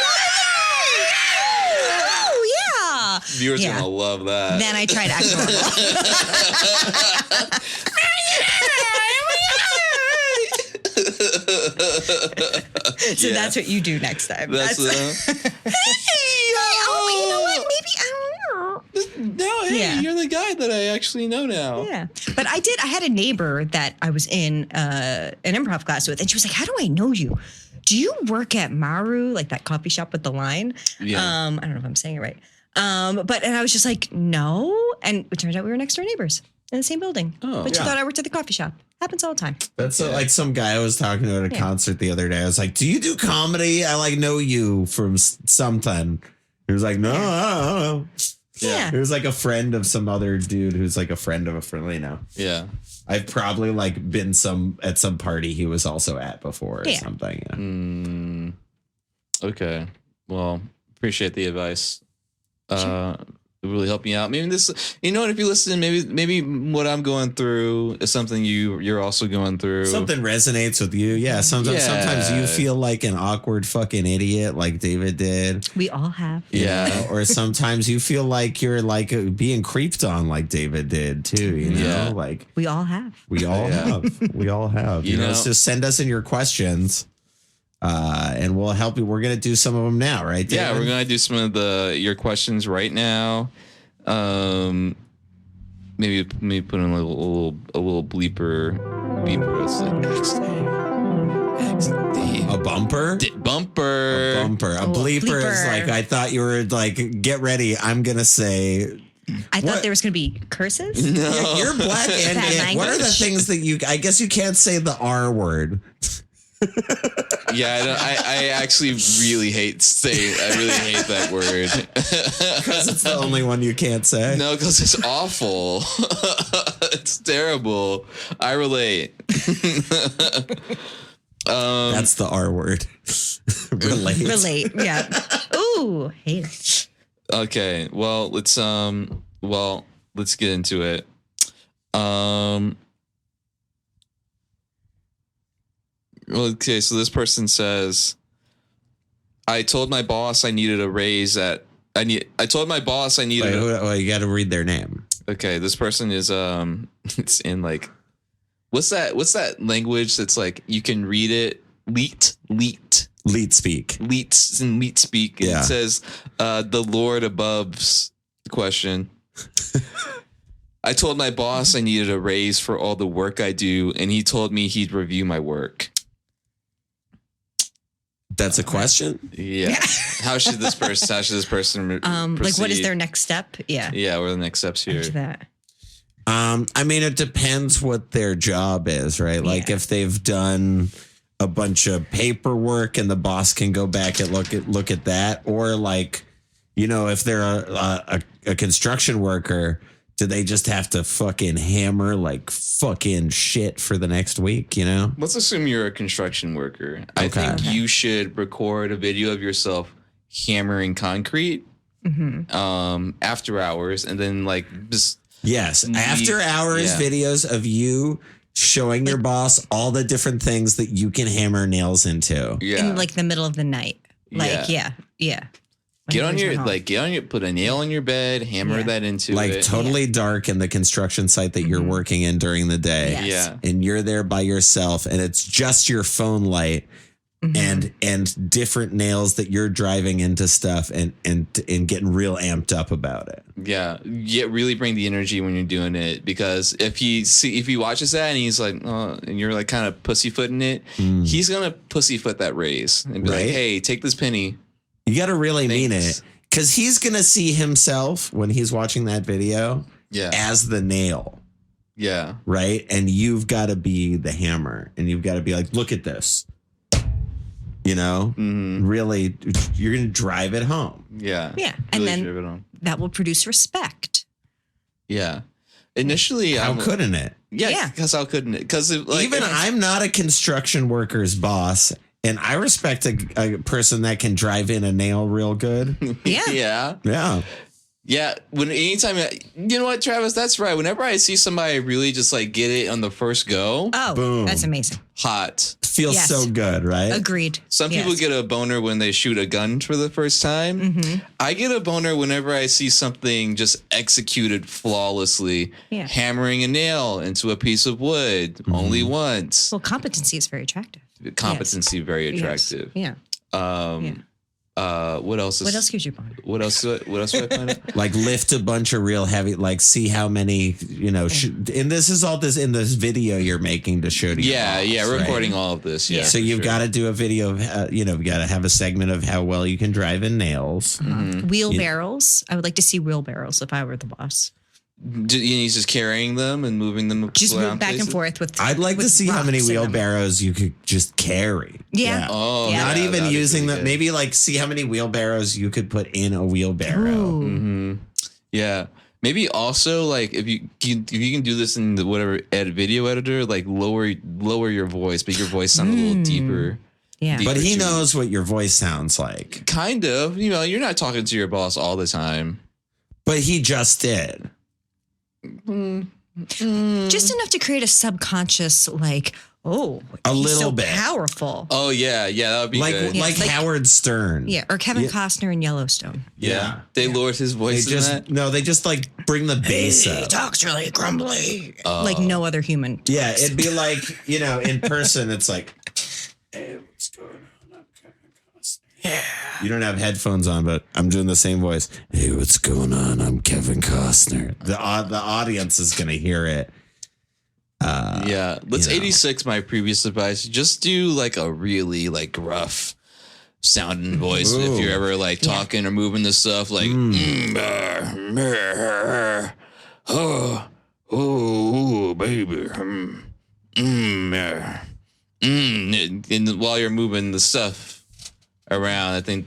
yeah. Viewers are gonna love that. Then I try to act normal. So that's what you do next time. That's you know what? Maybe I don't know. No, hey, you're the guy that I actually know now. Yeah, but I had a neighbor that I was in an improv class with, and she was like, "How do I know you? Do you work at Maru, like that coffee shop with the line?" Yeah. I don't know if I'm saying it right. And I was just like, "No," and it turned out we were next door neighbors in the same building. Oh, but she thought I worked at the coffee shop. Happens all the time. That's like some guy I was talking to at a concert the other day. I was like, do you do comedy? I like know you from something. He was like, no, I don't know. Yeah. He was like a friend of some other dude who's like a friend of a friend, you know. Yeah. I've probably like been at some party he was also at before or something. Yeah. Okay. Well, appreciate the advice. It really helped me out. Maybe this, you know what, if you listen, maybe what I'm going through is something you're also going through. Something resonates with you. Yeah. Sometimes you feel like an awkward fucking idiot like David did. We all have. Yeah. Or sometimes you feel like you're like being creeped on like David did too, you know? Yeah. Like We all have. we all have. We all have. You know, so send us in your questions. And we'll help you. We're gonna do some of them now, right? Yeah, David? we're gonna do some of your questions right now. Maybe put in a little bleeper. A bumper. Bumper. A bumper. A bleeper is like, I thought you were like, get ready. I'm gonna say. I thought there was going to be curses. No. You're black and Bad what are the language. things that you? I guess you can't say the R word. Yeah, I actually really hate that word. Because it's the only one you can't say. No, because it's awful. It's terrible. I relate. That's the R word. Relate. Relate. Yeah. Ooh, hate it. Okay, well, let's get into it. Okay, so this person says, I told my boss I needed a raise I told my boss I needed You got to read their name. Okay, this person is it's in like what's that language that's like you can read it? Leet speak. Leet in leet speak. Yeah. It says the Lord above's question. I told my boss I needed a raise for all the work I do, and he told me he'd review my work. That's a question. Yeah. How should this person Like, what is proceed? their next step? Yeah. Yeah, what are the next steps here? After that. I mean, it depends what their job is, right? Like Yeah. if they've done a bunch of paperwork and the boss can go back and look at that, or like, if they're a construction worker, do they just have to fucking hammer like fucking shit for the next week? Let's assume you're a construction worker. I Okay. think you should record a video of yourself hammering concrete after hours, and then like just Yes, after hours videos of you showing your boss all the different things that you can hammer nails into. yeah. In like the middle of the night. Like, yeah. Get on When your put a nail on your bed, hammer Yeah. that into Like it. totally dark in the construction site that you're working in during the day. Yes. Yeah. And you're there by yourself and it's just your phone light and different nails that you're driving into stuff and getting real amped up about it. Yeah, really bring the energy when you're doing it, because if he watches that and he's like, oh, and you're like kind of pussyfooting it, he's gonna pussyfoot that raise and be like, Right. hey, take this penny. You got to really mean Thanks. it, because he's going to see himself when he's watching that video Yeah, as the nail, yeah, right? And you've got to be the hammer, and you've got to be like, look at this. Really, you're going to drive it home. yeah, Yeah. And Really then drive it home. that will produce respect. Yeah. Initially, How couldn't it? Yeah, because how couldn't it? Because like, Even I'm not a construction worker's boss, and I respect a person that can drive in a nail real good. Yeah. yeah. Yeah. Yeah, anytime, you know what, Travis, that's right. Whenever I see somebody really just like get it on the first go, Oh, Boom. that's amazing. hot. Feels Yes. so good, right? Agreed. Some people Yes. get a boner when they shoot a gun for the first time. I get a boner whenever I see something just executed flawlessly, Yeah. hammering a nail into a piece of wood only once. Well, competency is very attractive. Competency, very attractive. Yes. Yeah. What else? What else gives you boner? What else do I find out? Like lift a bunch of real heavy, like see how many, and this is all this in this video you're making to show to your Yeah, boss, right? recording all of this. Yeah. So you've got to do a video of, you've got to have a segment of how well you can drive in nails. Wheelbarrows. I would like to see wheelbarrows if I were the boss. He's just carrying them and moving them Just around move back places? and forth with. I'd like to with see how many rocks in them. wheelbarrows you could just carry. Yeah. Oh, Yeah. Not yeah, even that'd be using pretty them. good. Maybe like see how many wheelbarrows you could put in a wheelbarrow. Ooh. Yeah. Maybe also like if you can do this in the whatever video editor, like lower your voice, make your voice sound a little deeper. Yeah. Deep. But he Deeper knows what your voice sounds like. Kind of. You're not talking to your boss all the time. But he just did. Just enough to create a subconscious, like, oh, A he's little so bit. powerful. Oh yeah, that would be Like good. Yeah, like like- Howard Stern. Yeah. Or Kevin Costner in Yellowstone. yeah. They lowered his They voice in that. just like bring the bass up. talks really grumbly. Like no other human. Yeah, it'd be like, in person, it's like, hey, what's going on? You don't have headphones on, but I'm doing the same voice. Hey, what's going on? I'm Kevin Costner. The audience is going to hear it. Let's 86 my previous advice. Just do like a really like gruff sounding voice if you're ever like talking or moving the stuff like oh baby and while you're moving the stuff around, I think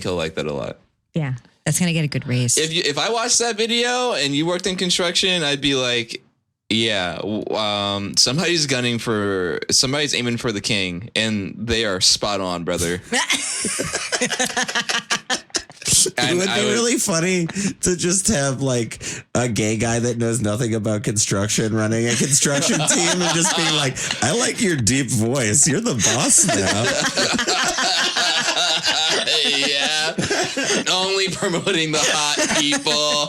he'll like that a lot. Yeah, that's gonna get a good raise. If I watched that video and you worked in construction, I'd be like, yeah, somebody's aiming for the king, and they are spot on, brother. It would be really funny to just have like a gay guy that knows nothing about construction running a construction team and just being like, I like your deep voice. You're the boss now. Yeah. Only promoting the hot people.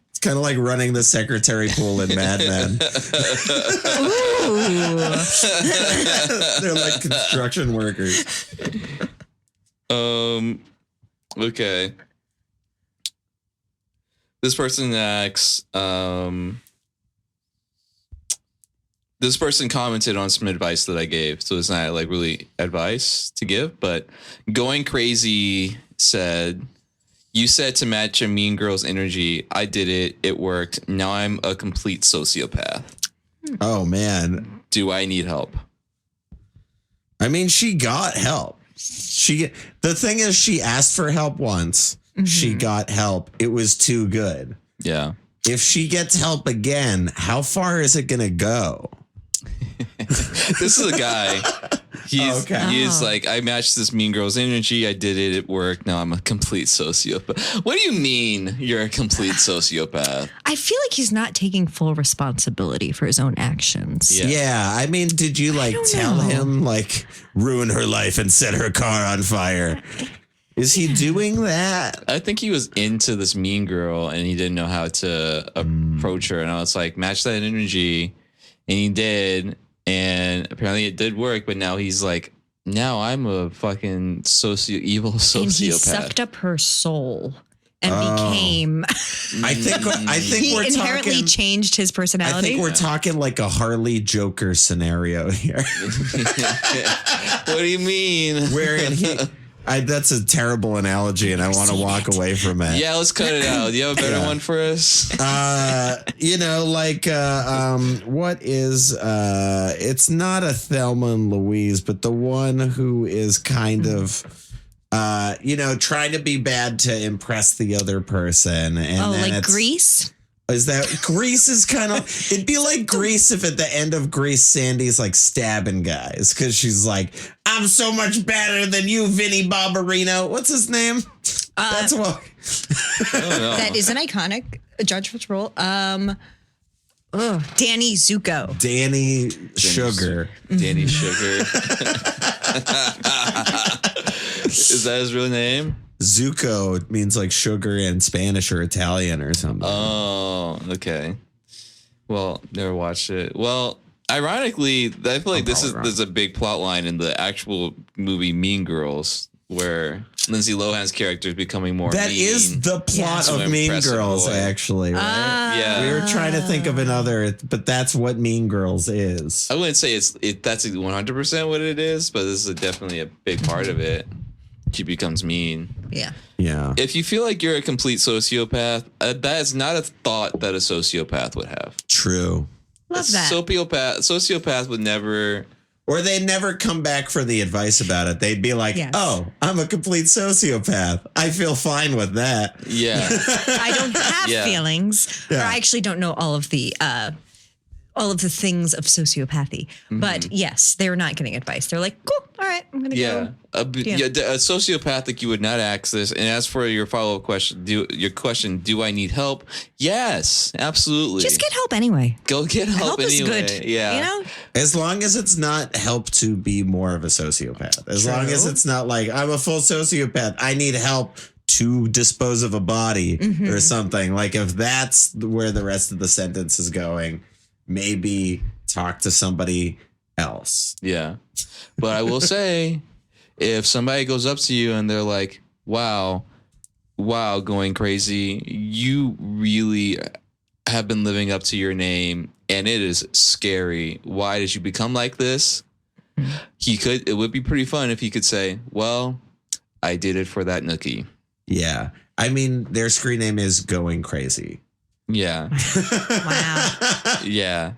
It's kind of like running the secretary pool in Mad Men. They're like construction workers. Okay. This person asks, this person commented on some advice that I gave. So it's not like really advice to give, but Going Crazy said, you said to match a mean girl's energy. I did it. It worked. Now I'm a complete sociopath. Oh, man. Do I need help? I mean, she got help. The thing is, she asked for help once. Mm-hmm. She got help. It was too good. Yeah. If she gets help again, how far is it going to go? This is a guy. He's like, I matched this mean girl's energy. I did it. It worked. Now I'm a complete sociopath. What do you mean you're a complete sociopath? I feel like he's not taking full responsibility for his own actions. Yeah. I mean, did you like tell him like ruin her life and set her car on fire? Is he doing that? I think he was into this mean girl and he didn't know how to approach her. And I was like, match that energy. And he did. And apparently it did work, but now he's like, now I'm a fucking evil sociopath. And he sucked up her soul and became. I think he we're inherently talking, changed his personality. I think we're talking like a Harley Joker scenario here. What do you mean? Wherein that's a terrible analogy, and I want to walk away from it. Yeah, let's cut it out. Do you have a better one for us? What is it's not a Thelma and Louise, but the one who is kind of trying to be bad to impress the other person. And then like Grease? Is that Grease is kind of, it'd be like Grease if at the end of Grease, Sandy's like stabbing guys because she's like, I'm so much better than you, Vinny Barbarino. What's his name? That's what. That is an iconic judge's role. Danny Zuko. Danny Sugar. Danny Sugar. Is that his real name? Zuko means like sugar in Spanish or Italian or something. Oh, okay. Well, never watched it. Well, ironically, I feel like there's a big plot line in the actual movie Mean Girls where Lindsay Lohan's character is becoming more That mean. is the plot of Mean Girls, actually, right? Yeah. We were trying to think of another, but that's what Mean Girls is. I wouldn't say that's 100% what it is, but this is definitely a big part of it. She becomes mean. Yeah. Yeah. If you feel like you're a complete sociopath, that is not a thought that a sociopath would have. True. Love that. Sociopath would never. Or they'd never come back for the advice about it. They'd be like, oh, I'm a complete sociopath. I feel fine with that. Yeah. I don't have feelings. Or I actually don't know all of the things of sociopathy. Mm-hmm. But yes, they were not getting advice. They're like, cool, all right, I'm going to go. A sociopathic, you would not access. And as for your follow-up question, do I need help? Yes, absolutely. Just get help anyway. Go get help anyway. Is good. Yeah. You know? As long as it's not help to be more of a sociopath. As long as it's not like, I'm a full sociopath, I need help to dispose of a body or something. Like if that's where the rest of the sentence is going, maybe talk to somebody else. Yeah. But I will say, if somebody goes up to you and they're like, wow, going crazy, you really have been living up to your name and it is scary. Why did you become like this? It would be pretty fun if he could say, well, I did it for that nookie. Yeah. I mean, their screen name is Going Crazy. Yeah. Wow. Yeah.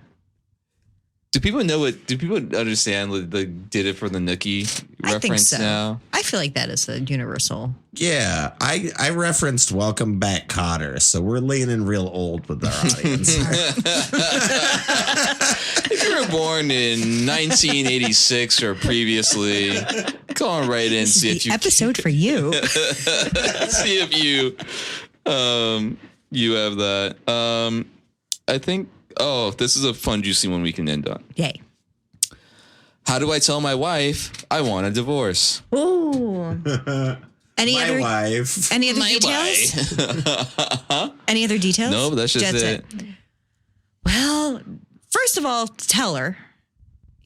Do people understand the did it for the nookie I think reference so. now? I feel like that is a universal. Yeah. I referenced Welcome Back, Cotter, so we're leaning real old with our audience. If you were born in 1986 or previously, go on right in and This see is if the you episode for you. see if you you have that. I think this is a fun juicy one we can end on. Yay. How do I tell my wife I want a divorce? Ooh. Any My other wife. any other My details? wife. Any other details? No, but that's just it. Well, first of all, tell her,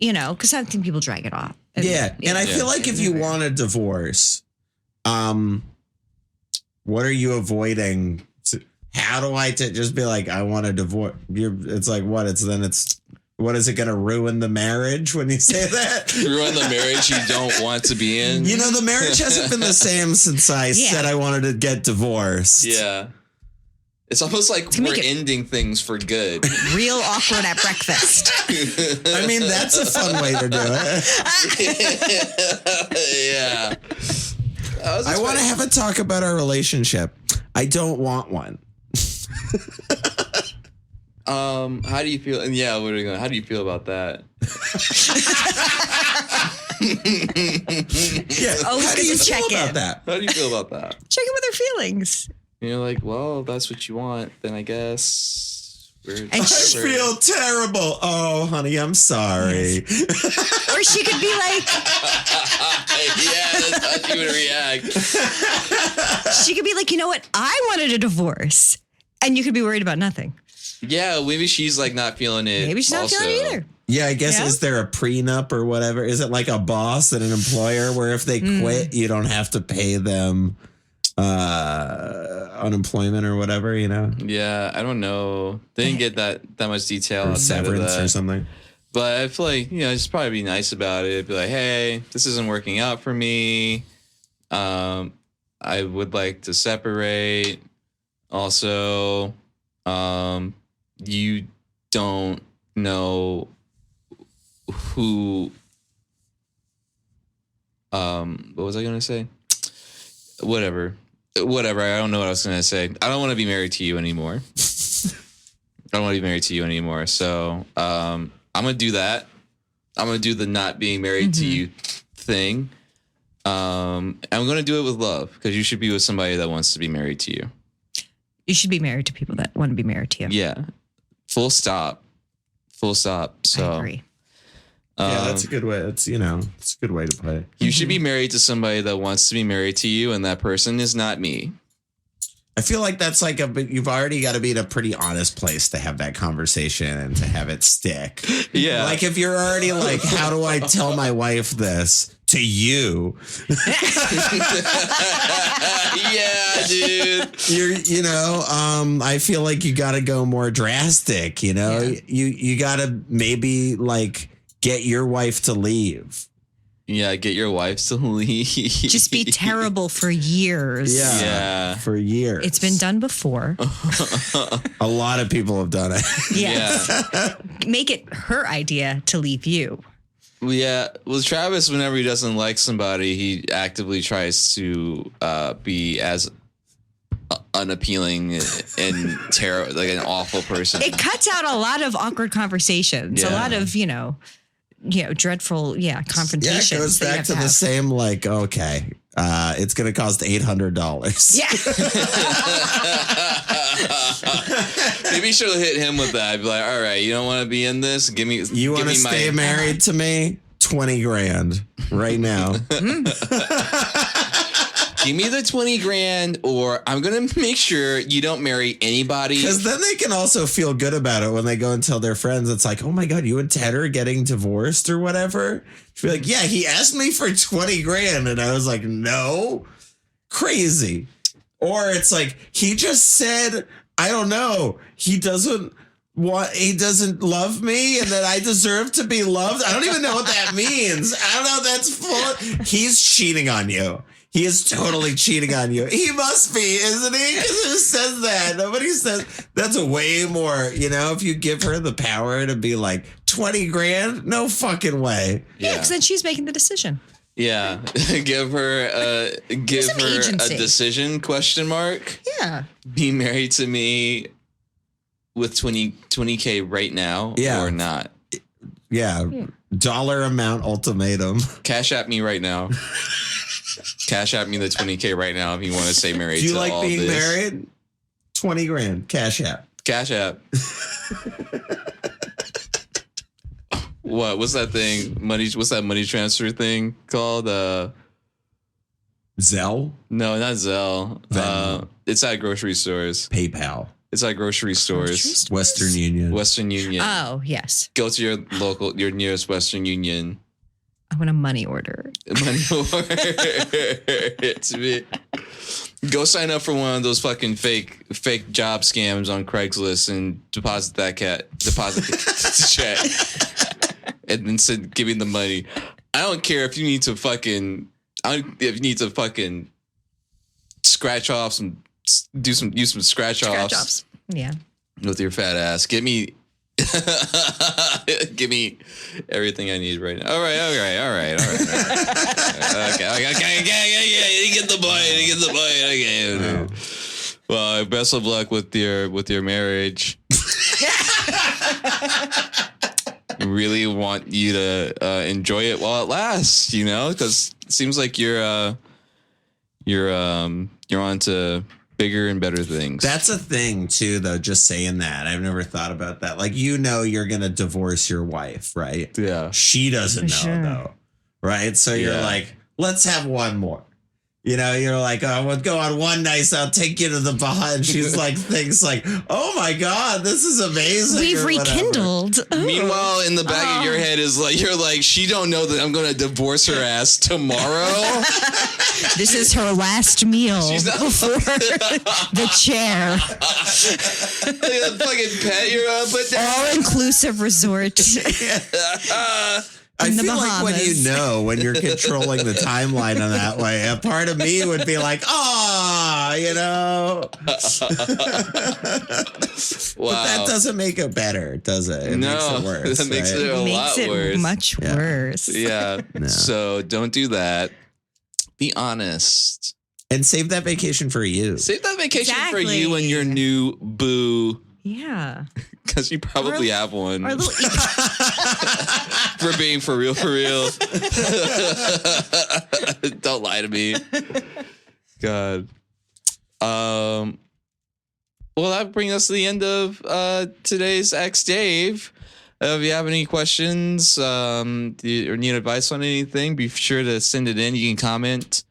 because I think people drag it off. Yeah. And I feel like if you want a divorce, what are you avoiding? How do I just be like, I want a divorce? It's like, what? What is it going to ruin the marriage when you say that? Ruin the marriage you don't want to be in. The marriage hasn't been the same since I said I wanted to get divorced. Yeah. It's almost like we're ending things for good. Real awkward at breakfast. I mean, that's a fun way to do it. Yeah. I want to have a talk about our relationship. I don't want one. How do you feel? And yeah, what are we going? How do you feel about that? Yeah. How do you feel about that? How do you feel about that? Check in with her feelings. And you're like, well, if that's what you want, then I guess we're. I feel terrible. Oh, honey, I'm sorry. Or she could be like, yeah, that's how she would react. she could be like, you know what? I wanted a divorce, and you could be worried about nothing. Yeah, maybe she's like not feeling it. Maybe she's not feeling it either. Yeah, I guess, is there a prenup or whatever? Is it like a boss and an employer where if they quit, you don't have to pay them unemployment or whatever, Yeah, I don't know. They didn't get that much detail. Or severance or something. But I feel like, just probably be nice about it. Be like, hey, this isn't working out for me. I would like to separate. Also, you don't know who what was I gonna say? Whatever. I don't know what I was gonna say. I don't want to be married to you anymore. So I'm gonna do that. I'm gonna do the not being married to you thing. I'm gonna do it with love, because you should be with somebody that wants to be married to you. You should be married to people that want to be married to you. Yeah. Full stop. So I agree. Yeah, that's a good way. It's a good way to put it. You should be married to somebody that wants to be married to you, and that person is not me. I feel like that's like you've already got to be in a pretty honest place to have that conversation and to have it stick. Yeah. Like if you're already like, how do I tell my wife this to you? Yeah, dude. I feel like you got to go more drastic, Yeah. You got to maybe like get your wife to leave. Yeah, get your wife to leave. Just be terrible for years. Yeah. For years. It's been done before. A lot of people have done it. Yes. Make it her idea to leave you. Yeah. Well, Travis, whenever he doesn't like somebody, he actively tries to be as unappealing and like an awful person. It cuts out a lot of awkward conversations, a lot of, dreadful, confrontations. Yeah, it goes back to the same, like, okay, it's going to cost $800. Yeah. Maybe she'll hit him with that. I'd be like, all right, you don't want to be in this? You want to stay married to me? $20,000 right now. give me the 20 grand or I'm going to make sure you don't marry anybody. Because then they can also feel good about it when they go and tell their friends. It's like, oh my God, you and Ted are getting divorced or whatever. She'd be like, yeah, he asked me for 20 grand. And I was like, no, crazy. Or it's like, he just said, I don't know, he doesn't love me and that I deserve to be loved. I don't even know what that means. I don't know. That's full. He's cheating on you. He is totally cheating on you. He must be, isn't he? Because who says that? Nobody says that's a way more, if you give her the power to be like 20 grand, no fucking way. Yeah, because then she's making the decision. Yeah. give her a decision, ? Yeah. Be married to me with 20K right now or not. Yeah. Dollar amount ultimatum. Cash at me right now. Cash at me the 20K right now if you want to stay married. Do you to like all being this. married? 20 grand. Cash app. Cash app. What's that thing? What's that money transfer thing called? Zelle? No, not Zelle. It's at grocery stores. PayPal. It's at grocery stores. Western Union. Western Union. Oh, yes. Go to your nearest Western Union. I want a money order. Money order. It's me. Go sign up for one of those fucking fake job scams on Craigslist and deposit the check, and then give me the money. I don't care if you need to fucking scratch off use some scratch offs. Yeah. With your fat ass. Give me everything I need right now. All right. Okay. You get the point. Okay. Well, best of luck with your marriage. Really want you to enjoy it while it lasts, because it seems like you're on to bigger and better things. That's a thing too, though. Just saying that, I've never thought about that. Like, you're gonna divorce your wife, right? Yeah. She doesn't know though, right? So you're like, let's have one more. You're like, oh, we'll go on one night. I'll take you to the bar. And she's like, thinks like, oh my God, this is amazing. We've rekindled. Meanwhile, in the back of your head is like, you're like, she don't know that I'm going to divorce her ass tomorrow. This is her last meal before the chair. That fucking pet you're put down. All-inclusive resort. I in the feel like when you're controlling the timeline in that way, a part of me would be like, Wow. But that doesn't make it better, does it? It makes it worse. That makes it a lot worse. Much worse. Yeah. No. So don't do that. Be honest. And save that vacation for you. Save that vacation for Exactly. you and your new boo. Yeah. Because you probably have one. Or a little For being for real. Don't lie to me. God. Well, that brings us to the end of today's X Dave. If you have any questions or need advice on anything, be sure to send it in. You can comment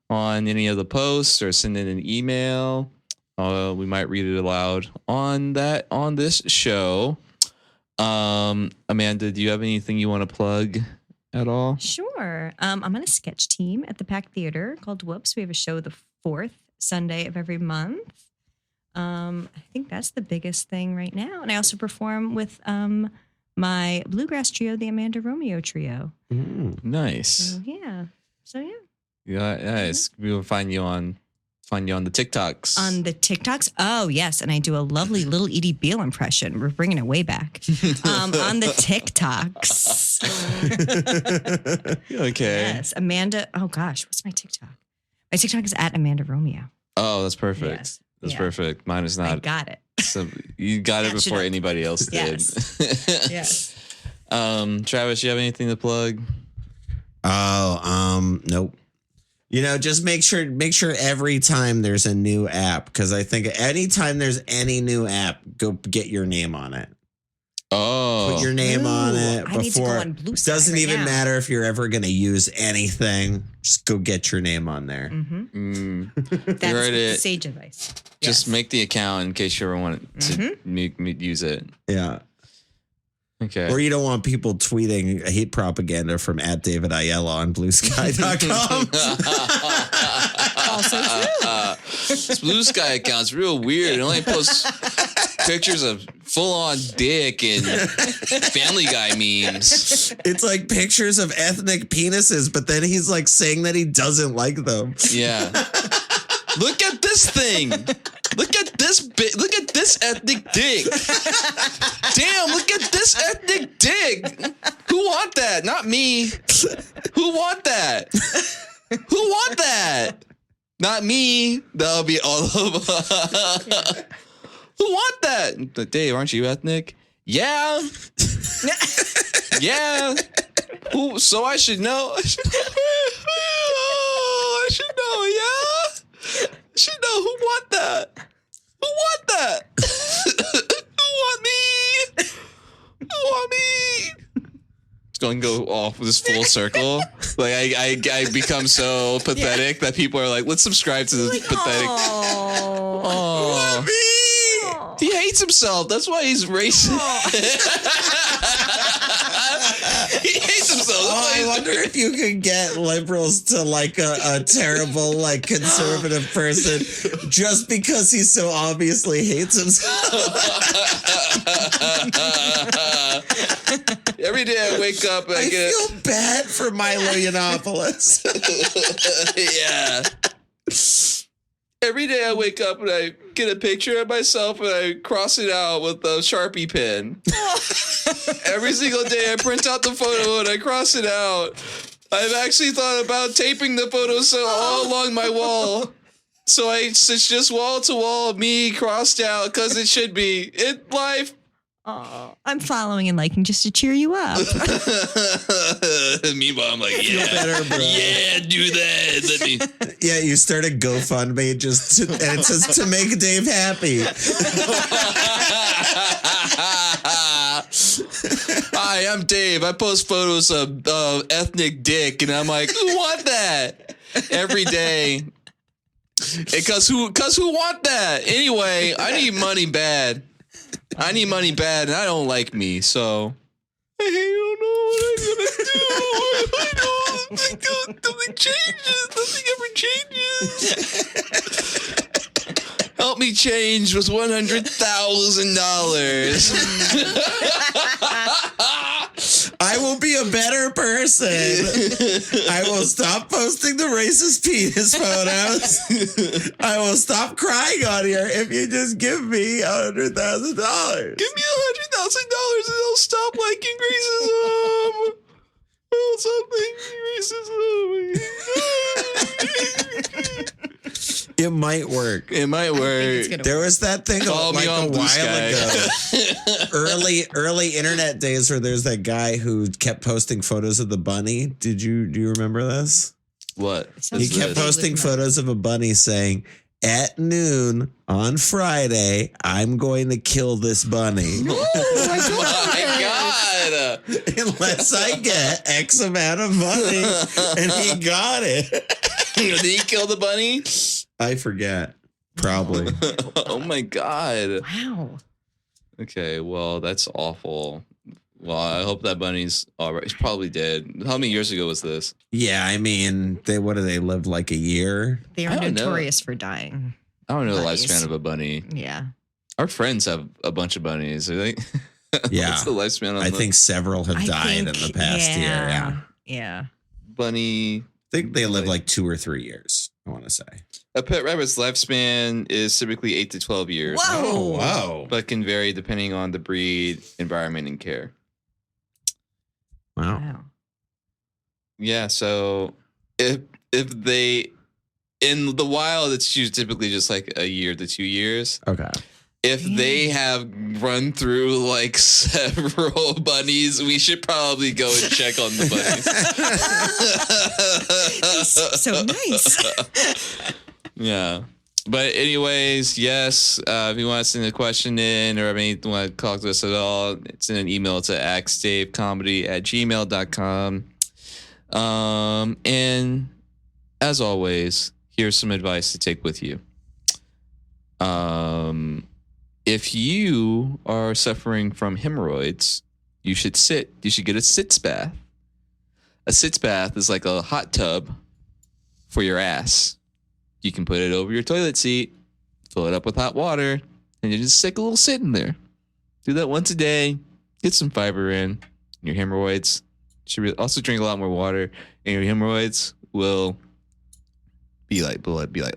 on any of the posts or send in an email. We might read it aloud on this show. Amanda, do you have anything you want to plug at all? Sure. I'm on a sketch team at the Pack Theater called Whoops. We have a show the 4th Sunday of every month. I think that's the biggest thing right now. And I also perform with my bluegrass trio, the Amanda Romeo Trio. Nice. So yeah. Yeah, nice. We will find you on the TikToks. On the TikToks? Oh, yes. And I do a lovely little Edie Beale impression. We're bringing it way back. On the TikToks. Okay. Yes. Amanda. Oh, gosh. What's my TikTok? My TikTok is at Amanda Romeo. Oh, that's perfect. Yes. That's perfect. Mine is not. I got it. So you got it Catch it before up. anybody else did. Yes. Yes. Travis, you have anything to plug? Nope. Just make sure every time there's a new app, because I think anytime there's any new app, go get your name on it. Oh. Put your name on it I need to go before. on Blue Sky Doesn't right even now. matter if you're ever going to use anything. Just go get your name on there. That's heard it. sage advice. Just Yes. make the account in case you ever want to use it. Yeah. Okay. Or you don't want people tweeting hate propaganda from @David Ayala on bluesky.com. Also true. This Blue Sky account's real weird. It only posts pictures of full-on dick and Family Guy memes. It's like pictures of ethnic penises, but then he's like saying that he doesn't like them. Yeah. Look at this thing. Look at this look at this ethnic dick. Damn, look at this ethnic dick. Who want that? Not me. Who want that? Who want that? Not me. That'll be all of Who want that? But Dave, aren't you ethnic? Yeah. Yeah. Who? So I should know. I should know. Yeah. I should know. Who want that? Who want that? Who want me? Who want me? It's going to go off this full circle. Like I become so pathetic that people are like, let's subscribe to this pathetic. Oh, Me. he hates himself. That's why he's racist. He hates himself. That's why I he's wonder if you could get liberals to like a terrible, like conservative person just because he so obviously hates himself. Every day I wake up and I I get feel bad for Milo Yiannopoulos. yeah. Every day I wake up and I get a picture of myself and I cross it out with a Sharpie pen. Every single day I print out the photo and I cross it out. I've actually thought about taping the photos all along my wall. So it's just wall to wall, me crossed out because it should be. In life. Oh, I'm following and liking just to cheer you up. Meanwhile, I'm like, yeah, better, bro. yeah, do that. Let me. Yeah, you start a GoFundMe and it says to make Dave happy. Hi, I'm Dave. I post photos of ethnic dick, and I'm like, who want that? Every day. Because who want that? Anyway, I need money bad. I need money bad, and I don't like me, so. I don't know what I'm gonna do. Nothing changes. Nothing ever changes. Help me change with $100,000. I will be a better person. I will stop posting the racist penis photos. I will stop crying on here if you just give me $100,000. Give me $100,000 and I'll stop liking racism. I'll stop liking racism. It might work. It might work. There was that thing Call like me a on Blue while Sky. ago. early internet days where there's that guy who kept posting photos of the bunny. Do you remember this? What? He kept posting photos of a bunny saying, "At noon on Friday, I'm going to kill this bunny. Oh my God. Unless I get X amount of money." And he got it. Did he kill the bunny? I forget. Probably. Oh my God. Wow. Okay, well, that's awful. Well, I hope that bunny's all right. He's probably dead. How many years ago was this? Yeah, I mean, they lived like a year? They I are don't know. notorious for dying. I don't know Bunnies. the lifespan of a bunny. Yeah. Our friends have a bunch of bunnies. I think. Yeah. What's the lifespan on I think several have died in the past year. Yeah. Yeah. bunny? I think they live like 2 or 3 years, I want to say. A pet rabbit's lifespan is typically 8 to 12 years. Whoa. Oh, wow. But can vary depending on the breed, environment, and care. Wow. Wow. Yeah, so if they in the wild, it's typically just like a year to 2 years. Okay. If they have run through like several bunnies, we should probably go and check on the bunnies. So nice. Yeah. But anyways, yes, if you want to send a question in or want to talk to us at all, send an email to axdavecomedy@gmail.com. And as always, here's some advice to take with you. If you are suffering from hemorrhoids, you should get a sitz bath. A sitz bath is like a hot tub for your ass. You can put it over your toilet seat, fill it up with hot water, and you just take a little sit in there. Do that once a day. Get some fiber in. Your hemorrhoids. You should also drink a lot more water, and your hemorrhoids will be like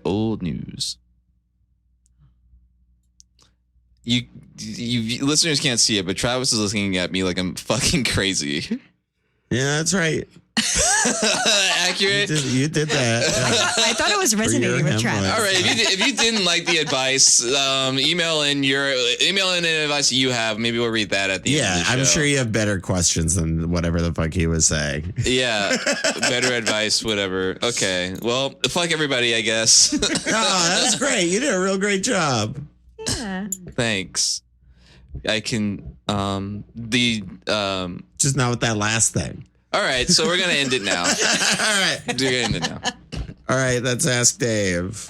old news. You listeners can't see it, but Travis is looking at me like I'm fucking crazy. Yeah, that's right. Accurate. You did that. Yeah. I thought it was resonating with Travis. All right, if you didn't like the advice, email in an advice you have. Maybe we'll read that at the end of the show. I'm sure you have better questions than whatever the fuck he was saying. Yeah, better advice, whatever. Okay, well, fuck everybody, I guess. Oh, that's great. You did a real great job. Yeah. Thanks. I can just not with that last thing. All right, so we're gonna end it now. All right, we're gonna end it now. All right, that's Ask Dave.